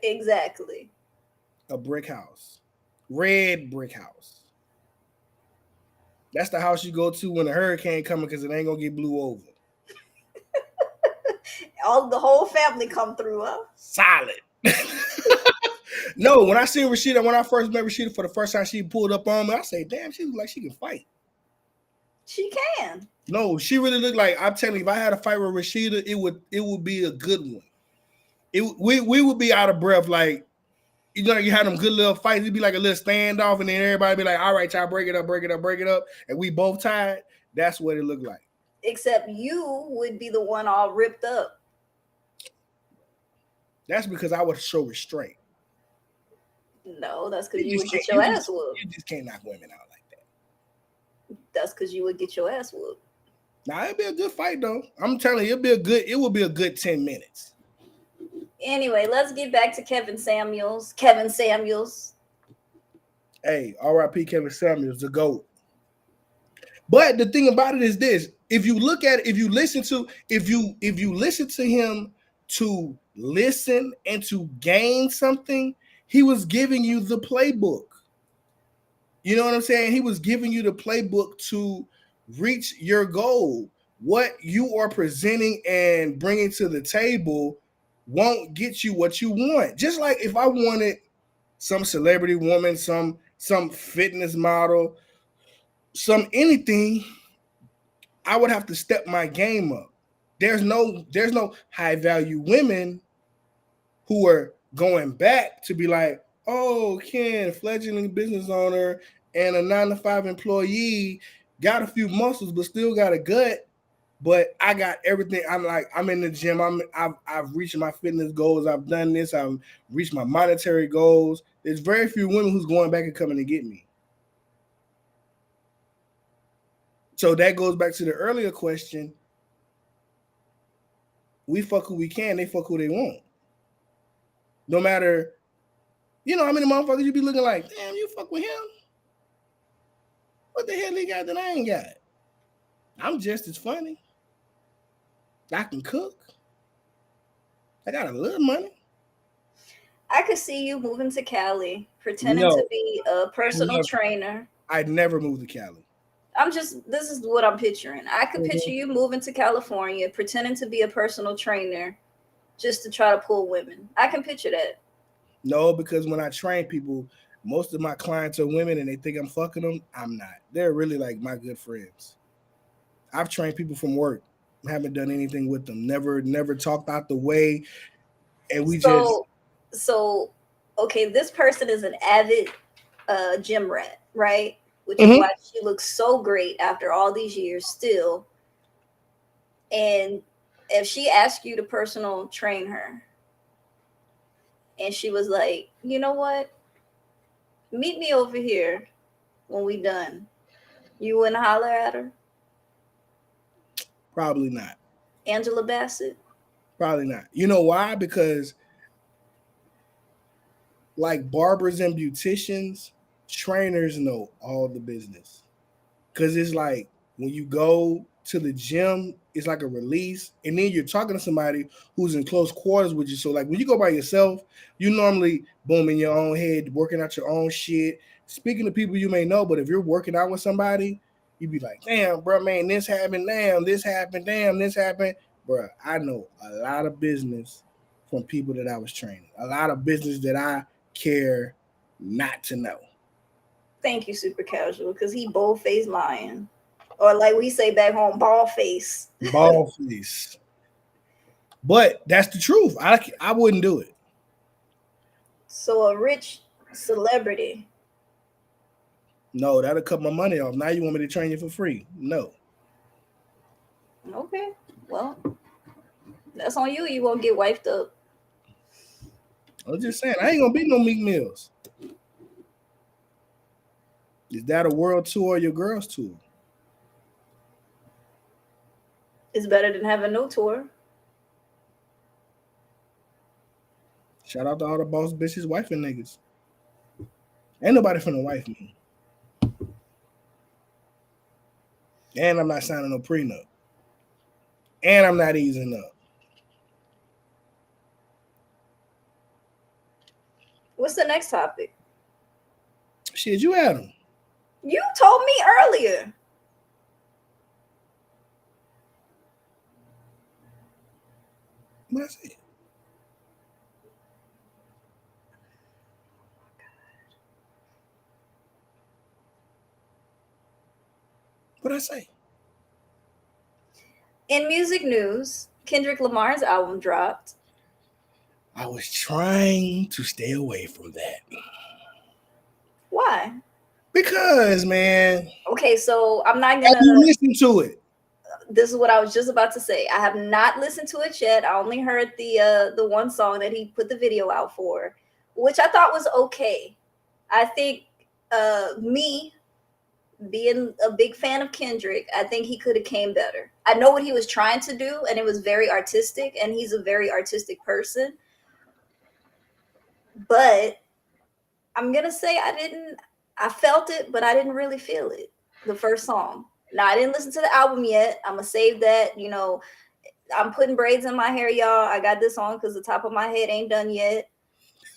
Speaker 2: Exactly.
Speaker 1: A brick house. Red brick house. That's the house you go to when a hurricane coming because it ain't gonna get blew over.
Speaker 2: The whole family come through, huh?
Speaker 1: Solid. No, when I seen Rashida, when I first met Rashida for the first time, she pulled up on me. I say, damn, she look like she can fight.
Speaker 2: She can.
Speaker 1: No, she really looked like, I'm telling you, if I had a fight with Rashida, it would be a good one. We would be out of breath, like, you know, you had them good little fights. It'd be like a little standoff, and then everybody be like, all right, y'all, break it up, and we both tired. That's what it looked like.
Speaker 2: Except you would be the one all ripped up.
Speaker 1: That's because I would show restraint.
Speaker 2: No, that's because you would get your ass whooped.
Speaker 1: You just can't knock women out like that.
Speaker 2: That's because you would get your ass whooped.
Speaker 1: Now it'd be a good fight though. I'm telling you, it would be a good 10 minutes.
Speaker 2: Anyway, let's get back to Kevin Samuels. Kevin Samuels.
Speaker 1: Hey, R.I.P. Kevin Samuels, the GOAT. But the thing about it is this: if you look at it, if you listen to him to listen and to gain something, he was giving you the playbook. You know what I'm saying? He was giving you the playbook to reach your goal. What you are presenting and bringing to the table won't get you what you want. Just like if I wanted some celebrity woman, some fitness model, some anything, I would have to step my game up. There's no high value women who are going back to be like, oh, Ken, fledgling business owner and a 9-to-5 employee, got a few muscles but still got a gut. But I got everything. I'm in the gym. I've reached my fitness goals. I've done this. I've reached my monetary goals. There's very few women who's going back and coming to get me. So that goes back to the earlier question. We fuck who we can. They fuck who they want. No matter, how many motherfuckers you be looking like, damn, you fuck with him? What the hell he got that I ain't got? I'm just as funny. I can cook. I got a little money.
Speaker 2: I could see you moving to Cali, pretending to be a personal trainer.
Speaker 1: I'd never move to Cali.
Speaker 2: This is what I'm picturing. I could picture you moving to California, pretending to be a personal trainer, just to try to pull women. I can picture that.
Speaker 1: No, because when I train people, most of my clients are women and they think I'm fucking them. I'm not. They're really like my good friends. I've trained people from work. Haven't done anything with them. Never talked out the way. And we just
Speaker 2: So, so okay, this person is an avid gym rat, right? Which is why
Speaker 1: Mhm.
Speaker 2: she looks so great after all these years still. And if she asked you to personal train her, and she was like, you know what, meet me over here when we done, you wouldn't holler at her?
Speaker 1: probably not.
Speaker 2: Angela Bassett?
Speaker 1: Probably not. You know why? Because like barbers and beauticians, trainers know all the business. Cause it's like when you go to the gym, it's like a release, and then you're talking to somebody who's in close quarters with you. So like when you go by yourself, you normally boom in your own head, working out your own shit, speaking to people you may know. But if you're working out with somebody, you be like, damn, bro, man, this happened, damn, this happened, damn, this happened, bro. I know a lot of business from people that I was training, a lot of business that I care not to know.
Speaker 2: Thank you, Super Casual, because he bold faced lying. Or like we say back home, ball face.
Speaker 1: Ball face. But that's the truth. I wouldn't do it.
Speaker 2: So a rich celebrity.
Speaker 1: No, that'll cut my money off. Now you want me to train you for free? No.
Speaker 2: Okay. Well, that's on you. You won't get wiped up.
Speaker 1: I was just saying, I ain't gonna be no Meek Mills. Is that a world tour or your girls tour?
Speaker 2: It's better than having no tour.
Speaker 1: Shout out to all the boss bitches, wife and niggas. Ain't nobody finna wife me. And I'm not signing no prenup. And I'm not easing up.
Speaker 2: What's the next topic?
Speaker 1: Shit, you had them.
Speaker 2: You told me earlier.
Speaker 1: What I say? What I say?
Speaker 2: In music news, Kendrick Lamar's album dropped.
Speaker 1: I was trying to stay away from that.
Speaker 2: Why?
Speaker 1: Because, man,
Speaker 2: Okay, so I'm not
Speaker 1: have
Speaker 2: gonna.
Speaker 1: you listened to it?
Speaker 2: This is what I was just about to say. I have not listened to it yet. I only heard the one song that he put the video out for, which I thought was okay. I think me being a big fan of Kendrick, I think he could have came better. I know what he was trying to do, and it was very artistic, and he's a very artistic person. But I'm gonna say I didn't. I felt it, but I didn't really feel it. The first song. Now I didn't listen to the album yet. I'm gonna save that. I'm putting braids in my hair, y'all. I got this on because the top of my head ain't done yet.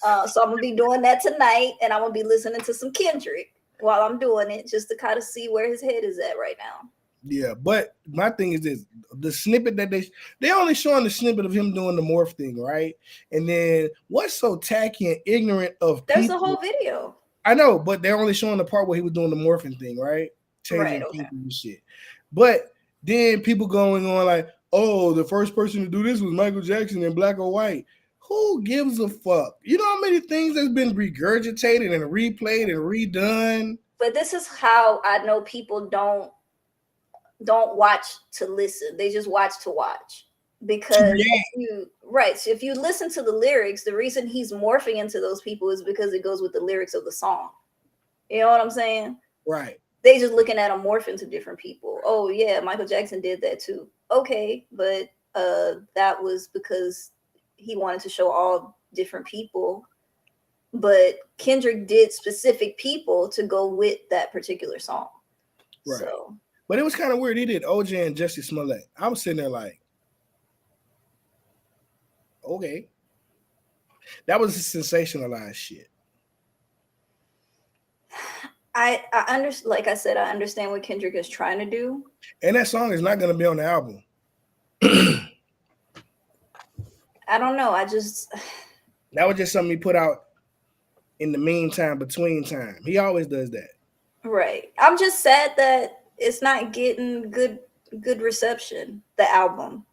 Speaker 2: So I'm gonna be doing that tonight, and I'm gonna be listening to some Kendrick while I'm doing it, just to kind of see where his head is at right now.
Speaker 1: Yeah, but my thing is this: the snippet that they only showing the snippet of him doing the morph thing, right? And then what's so tacky and ignorant of
Speaker 2: There's a
Speaker 1: people?
Speaker 2: whole video.
Speaker 1: I know, but they're only showing the part where he was doing the morphing thing, right?
Speaker 2: Right.
Speaker 1: Changing
Speaker 2: Okay.
Speaker 1: people and shit. But then people going on like, oh, the first person to do this was Michael Jackson in black or white. Who gives a fuck? You know how many things that's been regurgitated and replayed and redone?
Speaker 2: But this is how I know people don't watch to listen. They just watch to watch.
Speaker 1: To
Speaker 2: Because
Speaker 1: react.
Speaker 2: so if you listen to the lyrics, the reason he's morphing into those people is because it goes with the lyrics of the song. You know what I'm saying?
Speaker 1: Right.
Speaker 2: They just looking at him morph into different people. Oh yeah, Michael Jackson did that too. Okay, but that was because he wanted to show all different people. But Kendrick did specific people to go with that particular song.
Speaker 1: Right.
Speaker 2: So,
Speaker 1: But it was kind of weird. He did OJ and Jussie Smollett. I was sitting there like, okay. That was sensationalized shit.
Speaker 2: I understand. Like I said, I understand what Kendrick is trying to do.
Speaker 1: And that song is not going to be on the album.
Speaker 2: I don't know. I just
Speaker 1: That was just something he put out in the meantime, between time. He always does that.
Speaker 2: right. I'm just sad that it's not getting good reception. The album.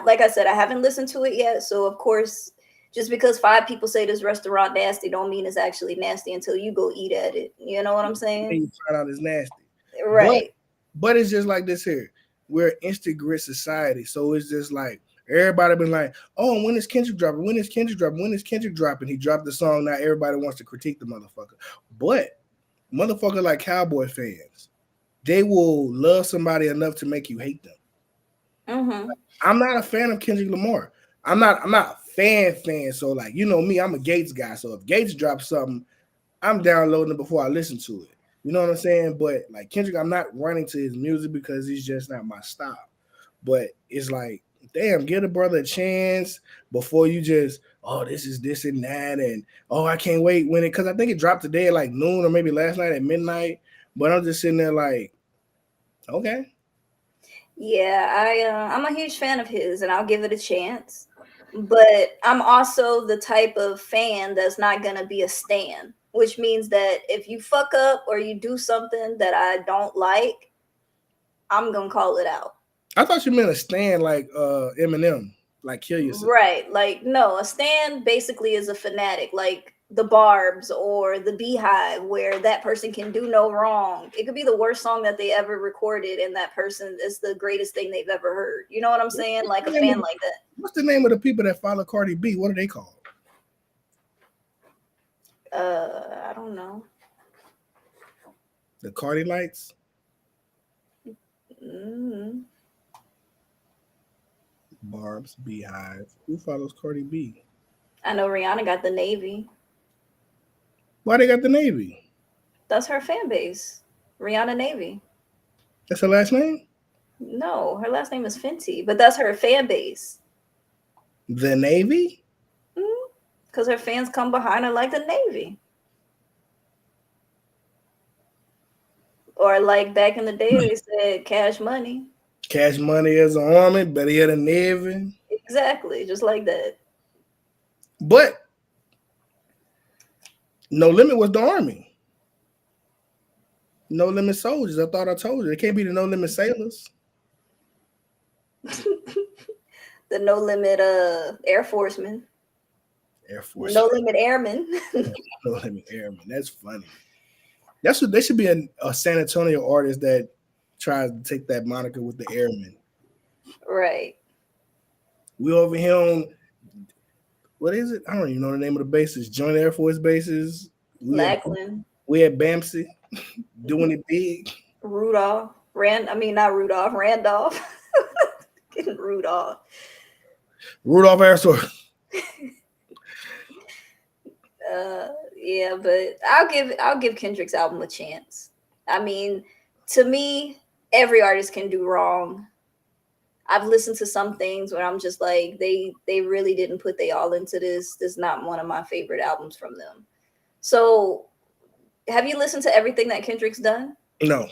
Speaker 2: Like I said, I haven't listened to it yet, so of course, just because five people say this restaurant nasty, don't mean it's actually nasty until you go eat at it. You know what I'm saying?
Speaker 1: Then you find out it's nasty. But
Speaker 2: Right.
Speaker 1: but it's just like this here. We're an instant grit society, so it's just like everybody been like, "Oh, when is Kendrick dropping? When is Kendrick dropping? When is Kendrick dropping?" He dropped the song. Now everybody wants to critique the motherfucker. But motherfucker like cowboy fans, they will love somebody enough to make you hate them.
Speaker 2: Mm-hmm.
Speaker 1: I'm not a fan of Kendrick Lamar. I'm not a fan. So like you know me, I'm a Gates guy. So if Gates drops something, I'm downloading it before I listen to it. You know what I'm saying? But like Kendrick, I'm not running to his music because he's just not my style. But it's like, damn, give a brother a chance before you just, oh, this is this and that, and oh, I can't wait when it, because I think it dropped today at like noon or maybe last night at midnight. But I'm just sitting there like, okay,
Speaker 2: Yeah, I'm a huge fan of his, and I'll give it a chance. But I'm also the type of fan that's not gonna be a stan, which means that if you fuck up or you do something that I don't like, I'm gonna call it out.
Speaker 1: I thought you meant a stand like Eminem, like kill yourself.
Speaker 2: Right. Like, no, a stan basically is a fanatic, like the Barb's or the Beehive, where that person can do no wrong. It could be the worst song that they ever recorded, and that person is the greatest thing they've ever heard. You know what I'm saying?
Speaker 1: What's
Speaker 2: Like
Speaker 1: the
Speaker 2: a
Speaker 1: name of
Speaker 2: fan
Speaker 1: the,
Speaker 2: like that.
Speaker 1: what's the name of the people that follow Cardi B? What are they called?
Speaker 2: I don't know.
Speaker 1: The Cardi Lights,
Speaker 2: Mm,
Speaker 1: Barb's, Beehive. Who follows Cardi B?
Speaker 2: I know Rihanna got the Navy.
Speaker 1: Why they got the Navy?
Speaker 2: That's her fan base. Rihanna Navy.
Speaker 1: That's her last name.
Speaker 2: No, her last name is Fenty, but that's her fan base.
Speaker 1: The Navy.
Speaker 2: Because her fans come behind her like the Navy. Or like back in the day, they said Cash Money.
Speaker 1: Cash Money as an army, better yet a Navy.
Speaker 2: Exactly, just like that.
Speaker 1: But No Limit was the army. No Limit soldiers. I thought I told you. It can't be the No Limit sailors.
Speaker 2: The No Limit Air Forcemen.
Speaker 1: Air Force.
Speaker 2: No Limit Airmen.
Speaker 1: No Limit airmen. That's funny. That's what they should be a San Antonio artist that tries to take that moniker with the airmen.
Speaker 2: Right.
Speaker 1: We over here on what is it? I don't even know the name of the bases. Joint Air Force bases.
Speaker 2: Lackland.
Speaker 1: We at Bamsey doing it big.
Speaker 2: Rudolph. I mean, not Rudolph. Randolph. Getting Rudolph.
Speaker 1: Rudolph Air Force.
Speaker 2: Yeah, but I'll give Kendrick's album a chance. I mean, to me, every artist can do wrong. I've listened to some things where I'm just like, they really didn't put they all into this. This is not one of my favorite albums from them. So, have you listened to everything that Kendrick's done?
Speaker 1: No.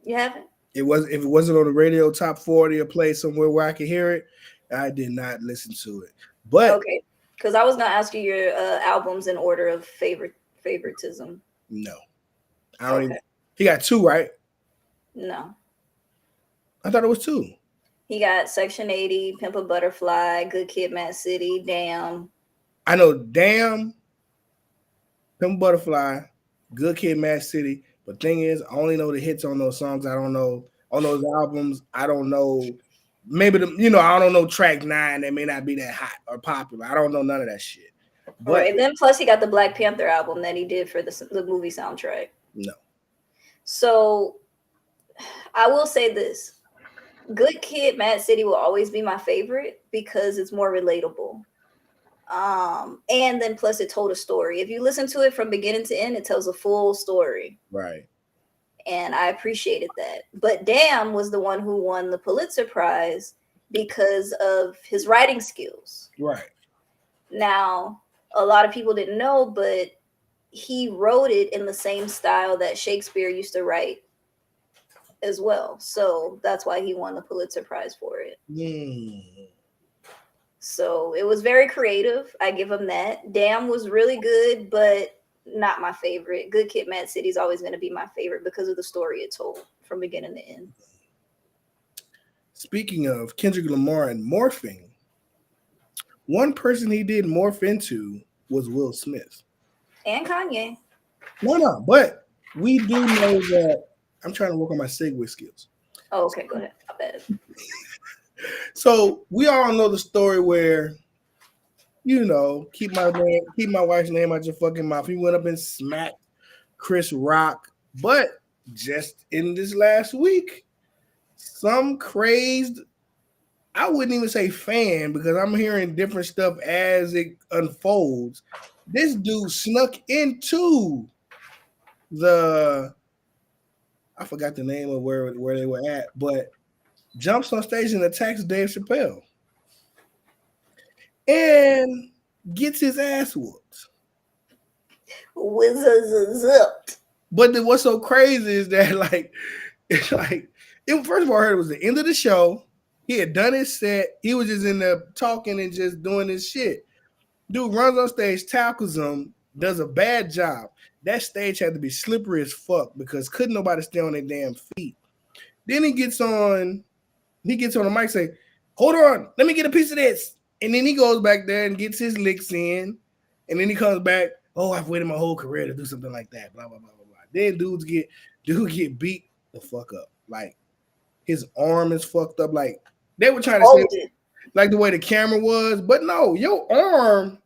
Speaker 2: You haven't?
Speaker 1: It was if it wasn't on the radio top 40 or play somewhere where I could hear it, I did not listen to it. But
Speaker 2: Okay, because I was gonna ask you your albums in order of favoritism.
Speaker 1: no. I don't even
Speaker 2: Okay,
Speaker 1: he got two, right?
Speaker 2: no,
Speaker 1: I thought it was two.
Speaker 2: he got Section 80, Pimp a Butterfly, Good Kid, Mad City, Damn.
Speaker 1: I know Damn, Pimp Butterfly, Good Kid Mad City. But thing is, I only know the hits on those songs. I don't know on those albums. I don't know. Maybe I don't know track 9 that may not be that hot or popular. I don't know none of that shit. But
Speaker 2: Right. Then plus he got the Black Panther album that he did for the movie soundtrack.
Speaker 1: no.
Speaker 2: So I will say this. Good Kid, Mad City will always be my favorite because it's more relatable. And then plus it told a story. If you listen to it from beginning to end, it tells a full story.
Speaker 1: Right.
Speaker 2: And I appreciated that. But Damn was the one who won the Pulitzer Prize because of his writing skills.
Speaker 1: Right.
Speaker 2: Now, a lot of people didn't know, but he wrote it in the same style that Shakespeare used to write as well. So that's why he won the Pulitzer Prize for it.
Speaker 1: Mm.
Speaker 2: So it was very creative. I give him that. Damn was really good, but not my favorite. Good Kid, Mad City is always going to be my favorite because of the story it told from beginning to end.
Speaker 1: Speaking of Kendrick Lamar and morphing, one person he did morph into was Will Smith.
Speaker 2: And Kanye.
Speaker 1: No, but we do know that I'm trying to work on my segue skills.
Speaker 2: Oh, okay, go ahead. My bad.
Speaker 1: So we all know the story where, keep my wife's name out your fucking mouth. He went up and smacked Chris Rock, but just in this last week, some crazed, I wouldn't even say fan because I'm hearing different stuff as it unfolds. This dude snuck into I forgot the name of where they were at, but jumps on stage and attacks Dave Chappelle and gets his ass whooped.
Speaker 2: Zipped.
Speaker 1: But then what's so crazy is that it's first of all, I heard it was the end of the show. He had done his set. He was just in there talking and just doing his shit. Dude runs on stage, tackles him, does a bad job. That stage had to be slippery as fuck because couldn't nobody stay on their damn feet. Then he gets on the mic, say, "Hold on, let me get a piece of this." And then he goes back there and gets his licks in. And then he comes back, "Oh, I've waited my whole career to do something like that." Blah, blah, blah, blah, blah. Then dude get beat the fuck up. Like his arm is fucked up. Like they were trying to say, like the way the camera was, but no, your arm,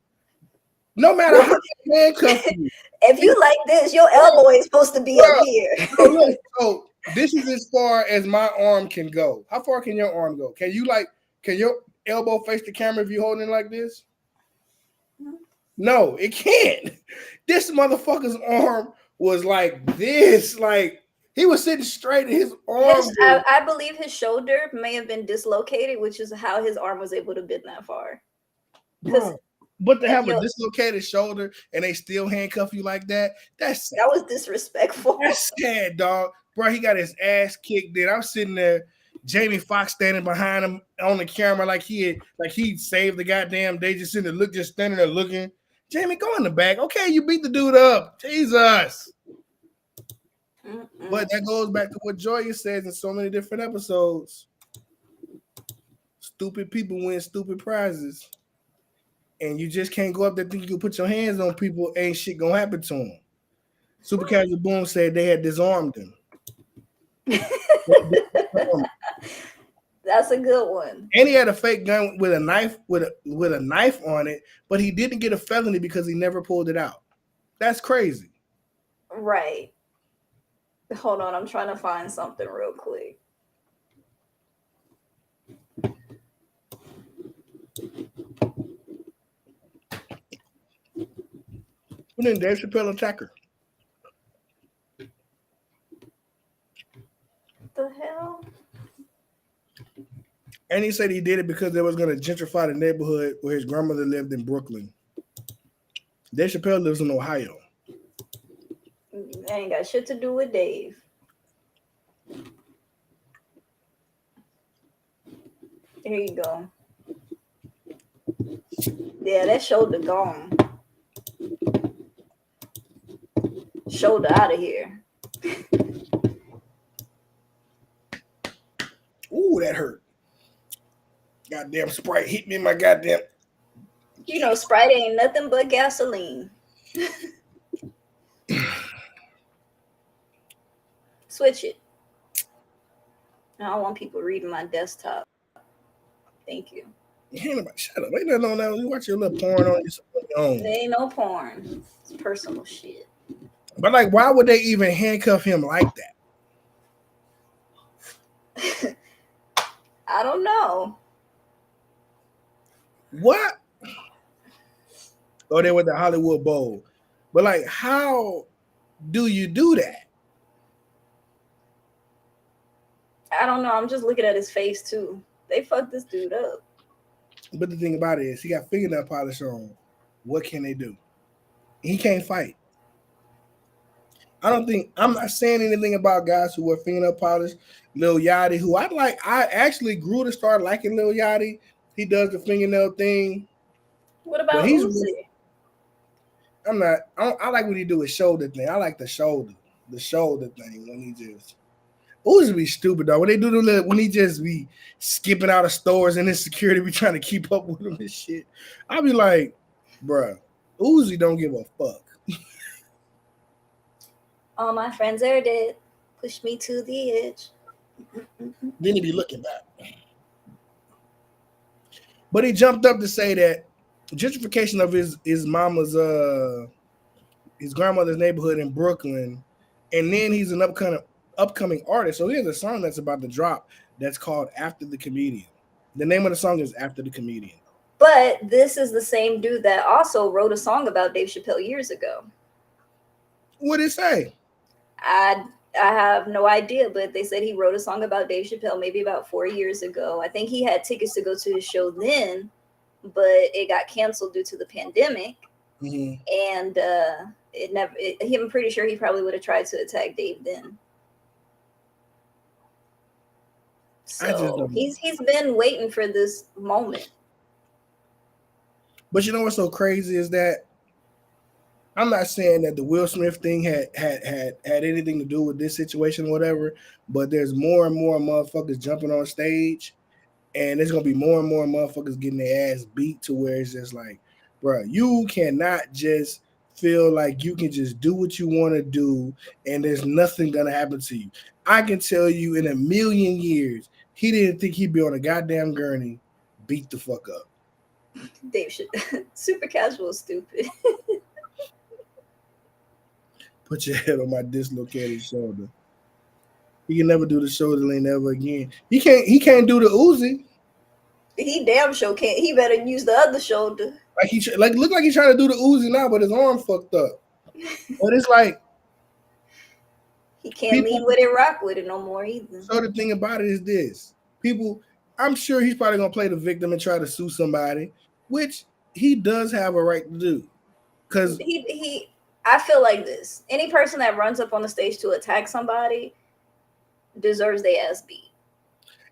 Speaker 1: no matter how you handcuff you.
Speaker 2: If you like this, your elbow ain't supposed to be up here.
Speaker 1: So this is as far as my arm can go. How far can your arm go? Can your elbow face the camera if you holding it like this? No, it can't. This motherfucker's arm was like this. Like he was sitting straight in his arm.
Speaker 2: I believe his shoulder may have been dislocated, which is how his arm was able to bend that far.
Speaker 1: But to have a dislocated shoulder and they still handcuff you like that, that's sad.
Speaker 2: That was disrespectful.
Speaker 1: That's sad, dog. Bro, he got his ass kicked. Then I'm sitting there, Jamie Foxx standing behind him on the camera like he saved the goddamn day, just sitting there just standing there looking. Jamie, go in the back. Okay, you beat the dude up. Jesus. But that goes back to what Joya says in so many different episodes. Stupid people win stupid prizes. And you just can't go up there thinking you can put your hands on people. Ain't shit gonna happen to them. Super Casual Boom said they had disarmed him.
Speaker 2: That's a good one.
Speaker 1: And he had a fake gun with a knife with a knife on it, but he didn't get a felony because he never pulled it out. That's crazy.
Speaker 2: Right. Hold on, I'm trying to find something real quick.
Speaker 1: And then Dave Chappelle attacker.
Speaker 2: The hell?
Speaker 1: And he said he did it because they was going to gentrify the neighborhood where his grandmother lived in Brooklyn. Dave Chappelle lives in Ohio.
Speaker 2: That ain't got shit to do with Dave. Here you go. Yeah, that shoulder gone. Shoulder out of here.
Speaker 1: Ooh, that hurt. Goddamn Sprite hit me in my goddamn.
Speaker 2: You know, Sprite ain't nothing but gasoline. Switch it. I don't want people reading my desktop. Thank you.
Speaker 1: Shut up. Ain't nothing on that. You watch your little porn on your own.
Speaker 2: There ain't no porn. It's personal shit.
Speaker 1: But like, why would they even handcuff him like
Speaker 2: that? I don't know.
Speaker 1: What? Oh, they were the Hollywood Bowl. But like, how do you do that?
Speaker 2: I don't know. I'm just looking at his face too. They fucked this dude up.
Speaker 1: But the thing about it is, he got fingernail polish on. What can they do? He can't fight. I'm not saying anything about guys who wear fingernail polish. Lil Yachty, who I actually grew to start liking Lil Yachty He does the fingernail thing,
Speaker 2: What
Speaker 1: but
Speaker 2: about
Speaker 1: he's.
Speaker 2: Uzi?
Speaker 1: I'm not. I like when he do his shoulder thing. I like the shoulder thing when he just. Uzi be stupid though. When they do the when he just be skipping out of stores and then security be trying to keep up with him and shit. I be like, bruh, Uzi don't give a fuck.
Speaker 2: All my friends are dead. Push me to the edge.
Speaker 1: Then he be looking back. But he jumped up to say that gentrification of his mama's his grandmother's neighborhood in Brooklyn, and then he's an upcoming artist. So he has a song that's about to drop that's called After the Comedian. The name of the song is After the Comedian.
Speaker 2: But this is the same dude that also wrote a song about Dave Chappelle years ago.
Speaker 1: What did it say?
Speaker 2: I I have no idea, but they said he wrote a song about Dave Chappelle maybe about 4 years ago. I think he had tickets to go to his show then, but it got canceled due to the pandemic,
Speaker 1: Mm-hmm.
Speaker 2: and it never. I'm pretty sure he probably would have tried to attack Dave then.
Speaker 1: I just
Speaker 2: So
Speaker 1: don't know.
Speaker 2: he's been waiting for this moment.
Speaker 1: But you know what's so crazy is that I'm not saying that the Will Smith thing had anything to do with this situation, or whatever. But there's more and more motherfuckers jumping on stage, and there's gonna be more and more motherfuckers getting their ass beat to where it's just like, bro, you cannot just feel like you can just do what you want to do, and there's nothing gonna happen to you. I can tell you, in a million years, he didn't think he'd be on a goddamn gurney, beat the fuck up.
Speaker 2: Dave should super casual, stupid.
Speaker 1: Put your head on my dislocated shoulder. He can never do the shoulder lean ever again. He can't do the Uzi.
Speaker 2: He damn sure can't. He better use the other shoulder.
Speaker 1: Like like look like he's trying to do the Uzi now, but his arm fucked up. But it's like
Speaker 2: He can't
Speaker 1: people.
Speaker 2: lean with it, rock with it no more either.
Speaker 1: So the thing about it is this: people. I'm sure he's probably gonna play the victim and try to sue somebody, which he does have a right to do. Cause
Speaker 2: He. I feel like this. Any person that runs up on the stage to attack somebody deserves their ass beat.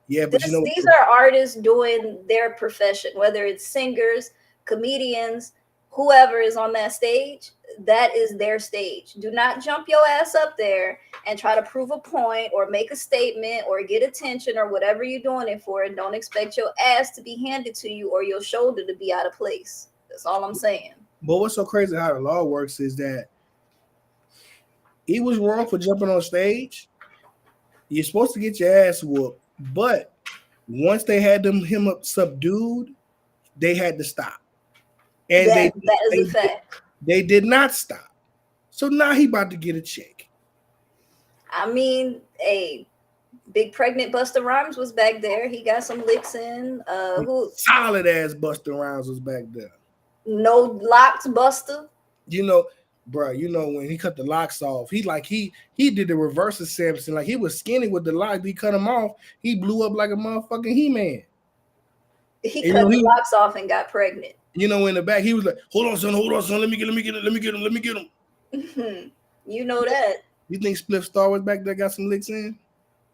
Speaker 1: yeah, but you know,
Speaker 2: These are artists doing their profession, whether it's singers, comedians, whoever is on that stage. That is their stage. Do not jump your ass up there and try to prove a point or make a statement or get attention or whatever you're doing it for. And don't expect your ass to be handed to you or your shoulder to be out of place. That's all I'm saying.
Speaker 1: but what's so crazy how the law works is that he was wrong for jumping on stage. You're supposed to get your ass whooped, but once they had him up subdued, they had to stop, and
Speaker 2: That is a
Speaker 1: they
Speaker 2: fact.
Speaker 1: they did not stop. So now he about to get a check.
Speaker 2: I mean, a big pregnant Busta Rhymes was back there. He got some licks in. Who
Speaker 1: Solid ass Buster Rhymes was back there.
Speaker 2: no locks Buster.
Speaker 1: You know, bro. You know when he cut the locks off, he did the reverse of Samson. Like he was skinny with the locks. He cut them off. He blew up like a motherfucking He-Man.
Speaker 2: He
Speaker 1: And,
Speaker 2: cut the locks off and got pregnant.
Speaker 1: in the back, he was like, "Hold on, son. Hold on, son. Let me get him. Let me get him. Let me get him."
Speaker 2: You know that.
Speaker 1: You think Spliff Star was back there got some licks in?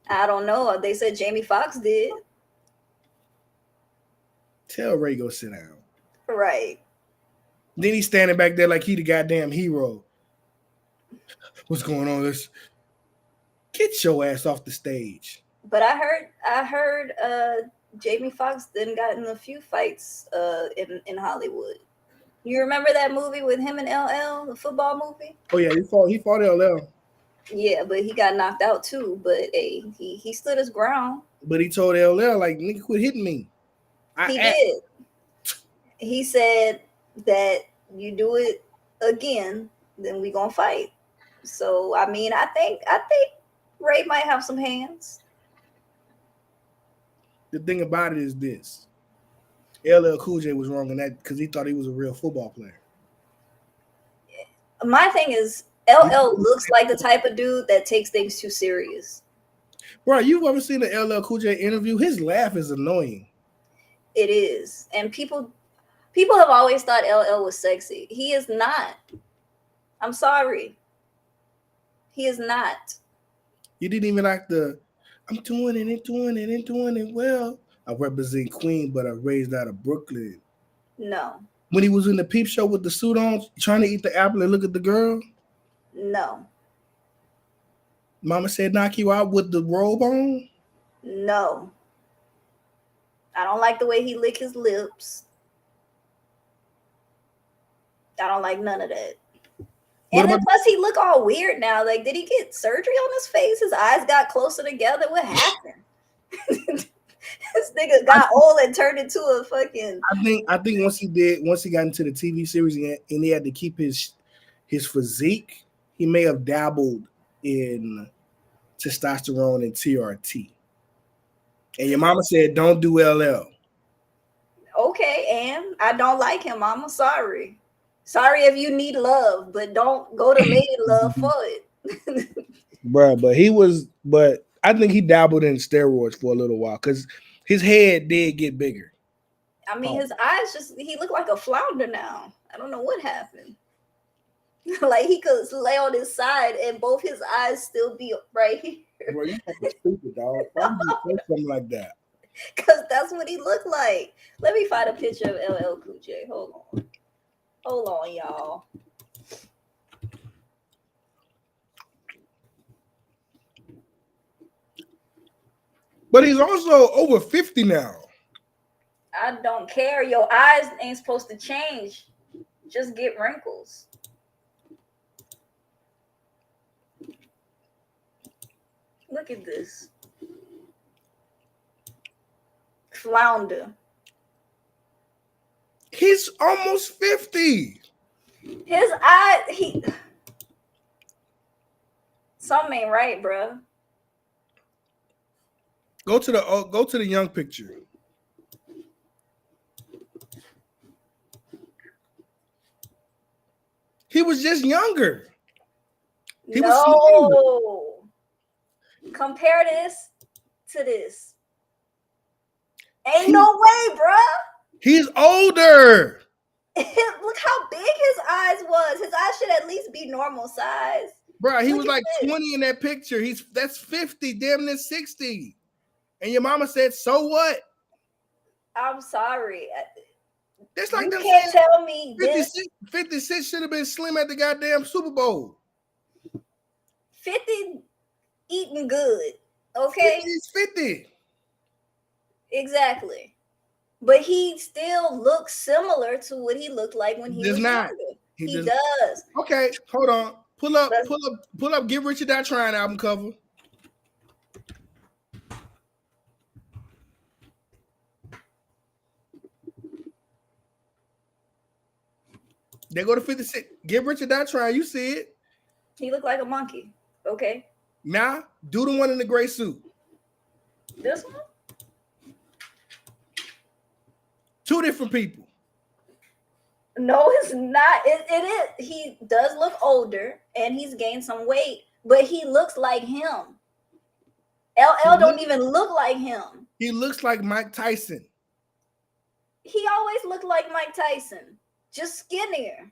Speaker 2: I don't know. They said Jamie Foxx did.
Speaker 1: Tell Ray go sit down.
Speaker 2: Right.
Speaker 1: Then he's standing back there like he the goddamn hero. What's going on? Let's get your ass off the stage.
Speaker 2: But I heard Jamie Foxx then got in a few fights in Hollywood. You remember that movie with him and LL, the football movie?
Speaker 1: Oh yeah, he fought LL.
Speaker 2: Yeah, but he got knocked out too. But hey, he stood his ground.
Speaker 1: But he told LL like, nigga, quit hitting me.
Speaker 2: He did. He said that you do it again, then we gonna fight. So I mean, I think Ray might have some hands.
Speaker 1: The thing about it is this: LL Cool J was wrong in that because he thought he was a real football player.
Speaker 2: My thing is, LL looks like the type of dude that takes things too serious.
Speaker 1: Bro, you've ever seen the LL Cool J interview? His laugh is annoying.
Speaker 2: It is, and people have always thought LL was sexy. He is not. I'm sorry. He is not.
Speaker 1: You didn't even like the I'm doing it and doing it and doing it well. I represent Queen, but I raised out of Brooklyn.
Speaker 2: No.
Speaker 1: When he was in the peep show with the suit on, trying to eat the apple and look at the girl,
Speaker 2: No.
Speaker 1: Mama said knock you out with the robe on.
Speaker 2: No. I don't like the way he lick his lips. I don't like none of that.
Speaker 1: What
Speaker 2: And then
Speaker 1: about
Speaker 2: plus he look all weird now. Like, did he get surgery on his face? His eyes got closer together. What happened? This nigga got old and turned into a fucking.
Speaker 1: I think once he got into the TV series and he had to keep his physique, he may have dabbled in testosterone and TRT. And your mama said don't do LL.
Speaker 2: Okay, and I don't like him. I'm sorry. Sorry if you need love, but don't go to Lady Love for it.
Speaker 1: Bruh, but I think he dabbled in steroids for a little while because his head did get bigger.
Speaker 2: I mean, his eyes he looked like a flounder now. I don't know what happened. Like he could lay on his side and both his eyes still be right here.
Speaker 1: Bro, you fucking stupid, dog. Why would you say something like that?
Speaker 2: Because that's what he looked like. Let me find a picture of LL Cool J. Hold on, y'all.
Speaker 1: But he's also over 50 now.
Speaker 2: I don't care. Your eyes ain't supposed to change. Just get wrinkles. Look at this. Flounder.
Speaker 1: He's almost 50.
Speaker 2: His eye, something ain't right, bro.
Speaker 1: Go to the young picture. He was just younger. He was
Speaker 2: No. Compare this to this. Ain't no way, bruh.
Speaker 1: He's older.
Speaker 2: Look how big his eyes was. His eyes should at least be normal size.
Speaker 1: Bro, he
Speaker 2: Look
Speaker 1: was
Speaker 2: at
Speaker 1: like
Speaker 2: this.
Speaker 1: 20 in that picture. That's 50, damn near 60. And your mama said, so what?
Speaker 2: I'm sorry.
Speaker 1: That's like
Speaker 2: You
Speaker 1: them
Speaker 2: can't
Speaker 1: saying
Speaker 2: tell me this.
Speaker 1: 56 should have been slim at the goddamn Super Bowl.
Speaker 2: 50 eating good. Okay?
Speaker 1: 50 is 50.
Speaker 2: Exactly. But he still looks similar to what he looked like when he
Speaker 1: Does
Speaker 2: was
Speaker 1: not.
Speaker 2: younger.
Speaker 1: He
Speaker 2: He
Speaker 1: does.
Speaker 2: does.
Speaker 1: Okay, hold on. Pull up Get Rich or Die Trying album cover. They go to 56. Get Rich or Die Trying. You see it.
Speaker 2: He looked like a monkey. Okay.
Speaker 1: Now, do the one in the gray suit.
Speaker 2: This one?
Speaker 1: Two different people.
Speaker 2: No, it's not. It is. He does look older and he's gained some weight, but he looks like him. LL don't even look like him.
Speaker 1: He looks like Mike Tyson.
Speaker 2: He always looked like Mike Tyson, just skinnier.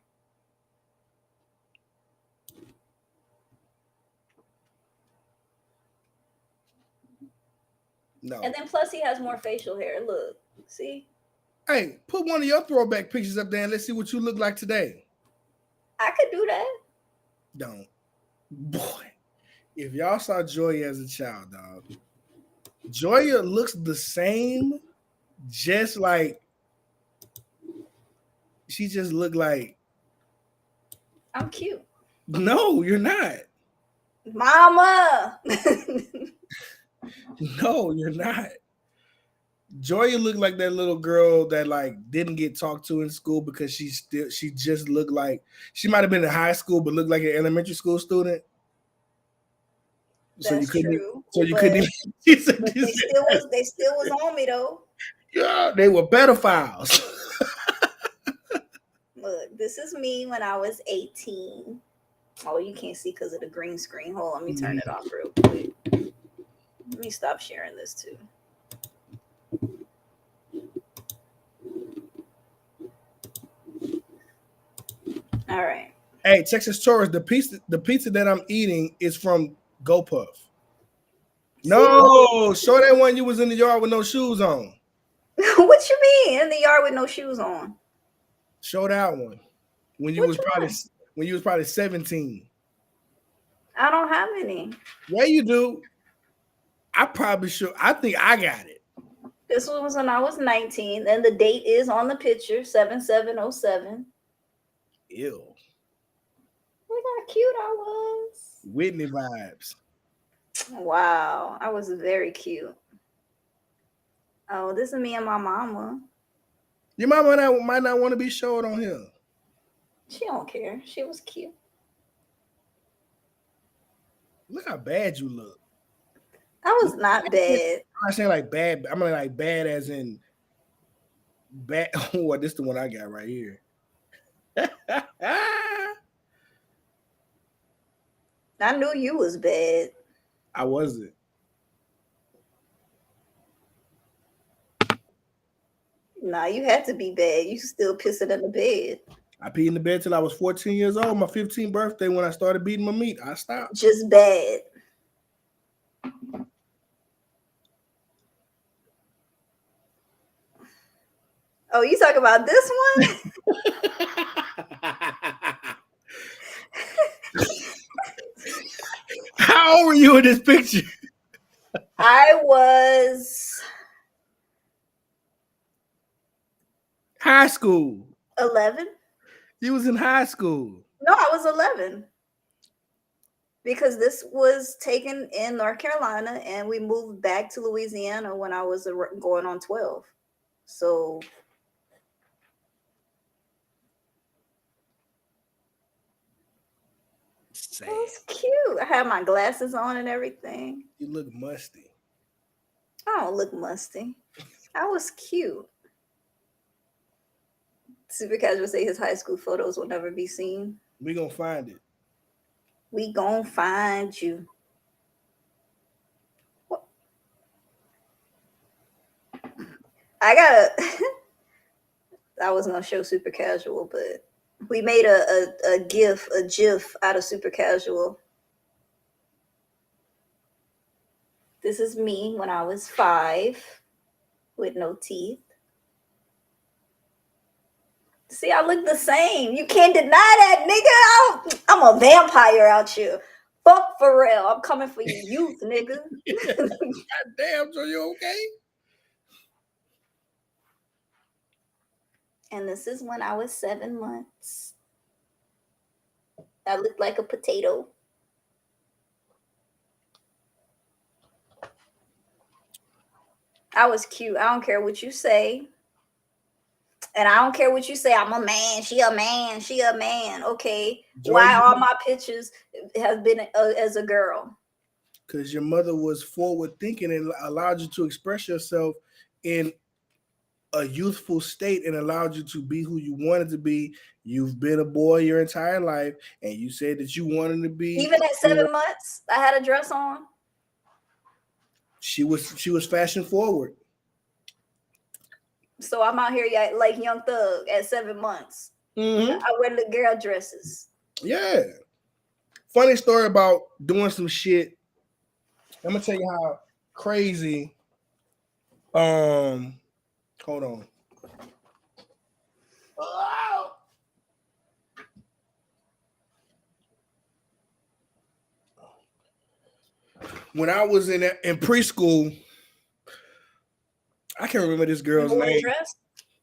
Speaker 1: No.
Speaker 2: And then plus he has more facial hair. Look, see?
Speaker 1: Hey, put one of your throwback pictures up there and let's see what you look like today.
Speaker 2: I could do that.
Speaker 1: Don't. Boy, if y'all saw Joya as a child, dog, Joya looks the same, just like she just looked like.
Speaker 2: I'm cute.
Speaker 1: No, you're not.
Speaker 2: Mama.
Speaker 1: No, you're not. Joya looked like that little girl that like didn't get talked to in school because she just looked like she might have been in high school but looked like an elementary school student.
Speaker 2: That's
Speaker 1: you couldn't.
Speaker 2: true.
Speaker 1: So you couldn't. Even,
Speaker 2: But they still was on me though.
Speaker 1: Yeah, they were pedophiles.
Speaker 2: Look, this is me when I was 18. Oh, you can't see because of the green screen. Hold on, let me turn it off real quick. Let me stop sharing this too. All right.
Speaker 1: Hey, Texas Tourist, the pizza that I'm eating is from GoPuff. No, show that one you was in the yard with no shoes on.
Speaker 2: What you mean? In the yard with no shoes on?
Speaker 1: Show that one. When you
Speaker 2: Which
Speaker 1: was probably
Speaker 2: one?
Speaker 1: 17.
Speaker 2: I don't have any.
Speaker 1: Yeah, you do. I probably should. I think I got it.
Speaker 2: This one was when I was 19, and the date is on the picture, 7707.
Speaker 1: Ew.
Speaker 2: Look how cute I was.
Speaker 1: Whitney vibes.
Speaker 2: Wow, I was very cute. Oh, this is me and my mama.
Speaker 1: Your mama might not want to be showed on here.
Speaker 2: She don't care. She was cute.
Speaker 1: Look how bad you look.
Speaker 2: I was not bad.
Speaker 1: I'm not saying like bad. I'm like bad as in bad. Oh, this is the one I got right here.
Speaker 2: I knew you was bad.
Speaker 1: I wasn't.
Speaker 2: Nah, you had to be bad. You still pissing in the bed.
Speaker 1: I peed in the bed till I was 14 years old. My 15th birthday, when I started beating my meat, I stopped.
Speaker 2: Just bad. Oh, you talking about this one?
Speaker 1: How old were you in this picture?
Speaker 2: I was
Speaker 1: High school.
Speaker 2: 11.
Speaker 1: You was in high school.
Speaker 2: No, I was 11. Because this was taken in North Carolina and we moved back to Louisiana when I was going on 12. So
Speaker 1: Sad.
Speaker 2: it was cute. I had my glasses on and everything.
Speaker 1: You look musty.
Speaker 2: I don't look musty. I was cute. Super Casual say his high school photos will never be seen.
Speaker 1: We gonna find it.
Speaker 2: We gonna find you. What? I gotta. I was gonna show Super Casual, but we made a GIF out of Super Casual. This is me when I was 5 with no teeth. See, I look the same. You can't deny that, nigga. I'm a vampire out here. Fuck for real. I'm coming for you, youth, nigga.
Speaker 1: God damn, so you okay?
Speaker 2: And this is when I was 7 months. I looked like a potato. I was cute. I don't care what you say. And I don't care what you say. I'm a man. She a man. She a man. Okay.
Speaker 1: Joy,
Speaker 2: Why all my pictures have been as a girl?
Speaker 1: because your mother was forward thinking and allowed you to express yourself in a youthful state and allowed you to be who you wanted to be. You've been a boy your entire life, and you said that you wanted to be.
Speaker 2: Even at 7 months, I had a dress on.
Speaker 1: She was fashion forward.
Speaker 2: So I'm out here like Young Thug at 7 months.
Speaker 1: Mm-hmm.
Speaker 2: I wear the girl dresses.
Speaker 1: Yeah. Funny story about doing some shit. I'm gonna tell you how crazy. Hold on. When I was in preschool, I can't remember this girl's name.
Speaker 2: Dress?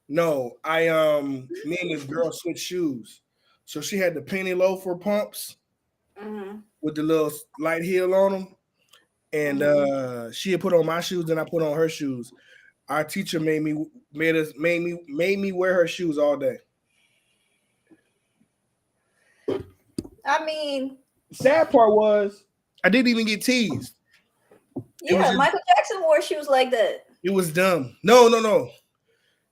Speaker 1: No, me and this girl switched shoes. So she had the penny loafer pumps with the little light heel on them. And she had put on my shoes, and I put on her shoes. Our teacher made me wear her shoes all day.
Speaker 2: I mean,
Speaker 1: the sad part was I didn't even get teased.
Speaker 2: Yeah, Michael Jackson wore shoes like that.
Speaker 1: It was dumb. No.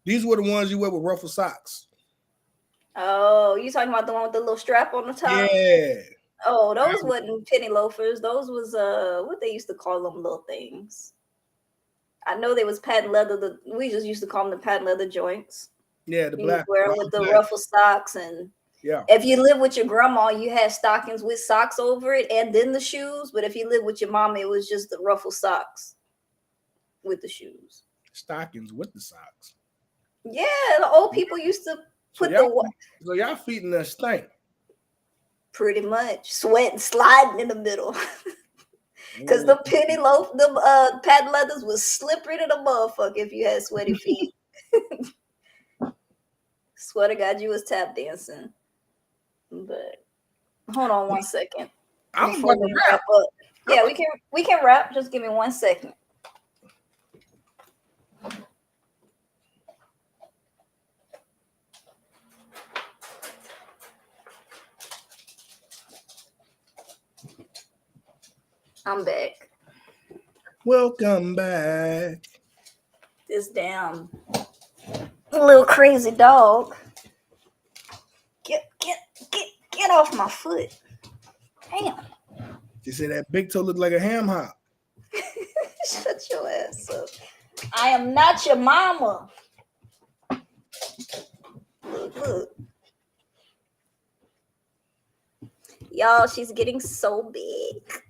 Speaker 1: These were the ones you wear with ruffled socks.
Speaker 2: Oh, you talking about the one with the little strap on the top?
Speaker 1: Yeah.
Speaker 2: Oh, those wasn't penny loafers. Those was what they used to call them little things. I know they was patent leather. We just used to call them the patent leather joints.
Speaker 1: Yeah, the black.
Speaker 2: You wear them with the ruffled socks, and if you live with your grandma, you had stockings with socks over it, and then the shoes. But if you live with your mama, it was just the ruffled socks with the shoes.
Speaker 1: stockings with the socks.
Speaker 2: Yeah, the old people used to put
Speaker 1: so y'all feet in that stink.
Speaker 2: Pretty much sweating, sliding in the middle. Because the penny loaf, the patent leathers was slippery to the motherfucker if you had sweaty feet. Swear to God, you was tap dancing. But hold on 1 second.
Speaker 1: I'm
Speaker 2: Before
Speaker 1: about to
Speaker 2: we wrap up. Yeah, we can wrap. Just give me 1 second. I'm back.
Speaker 1: Welcome back.
Speaker 2: This damn little crazy dog. Get off my foot. Damn.
Speaker 1: She said that big toe looked like a ham hock.
Speaker 2: Shut your ass up. I am not your mama. Look. Y'all, she's getting so big.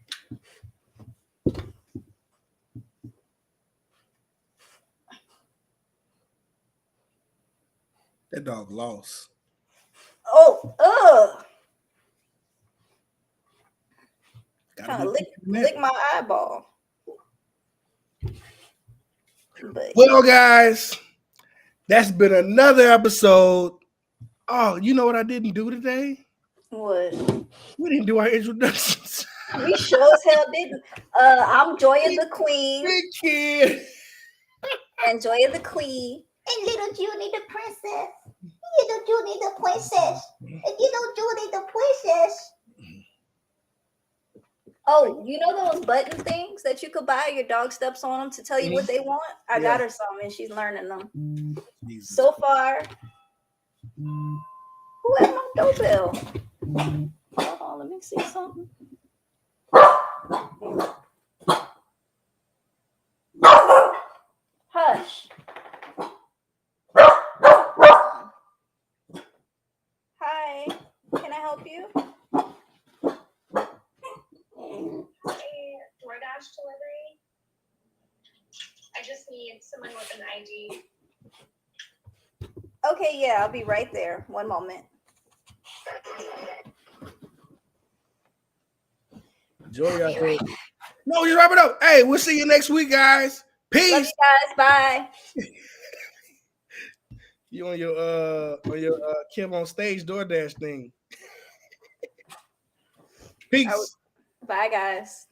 Speaker 1: That dog lost.
Speaker 2: Oh,
Speaker 1: Kind of
Speaker 2: lick my eyeball. But
Speaker 1: well, guys, that's been another episode. Oh, you know what I didn't do today?
Speaker 2: What?
Speaker 1: We didn't do our introductions.
Speaker 2: We sure as hell didn't. I'm Joya the Queen.
Speaker 1: Big kid.
Speaker 2: And Joya the Queen. And little Junie the Princess. Little Junie the Princess. And little Junie the Princess. Oh, you know those button things that you could buy? Your dog steps on them to tell you what they want? I got her some and she's learning them. Jesus. So far. Who had my doorbell? Hold on, let me see something. Hush. Hi, can I help you?
Speaker 3: DoorDash delivery. I just need someone with an ID.
Speaker 2: Okay, yeah, I'll be right there. 1 moment.
Speaker 1: Joy out there. No, just wrap it up. Hey, we'll see you next week, guys. Peace.
Speaker 2: Love you guys. Bye.
Speaker 1: You on your Kim on stage DoorDash thing. Peace.
Speaker 2: Bye, guys.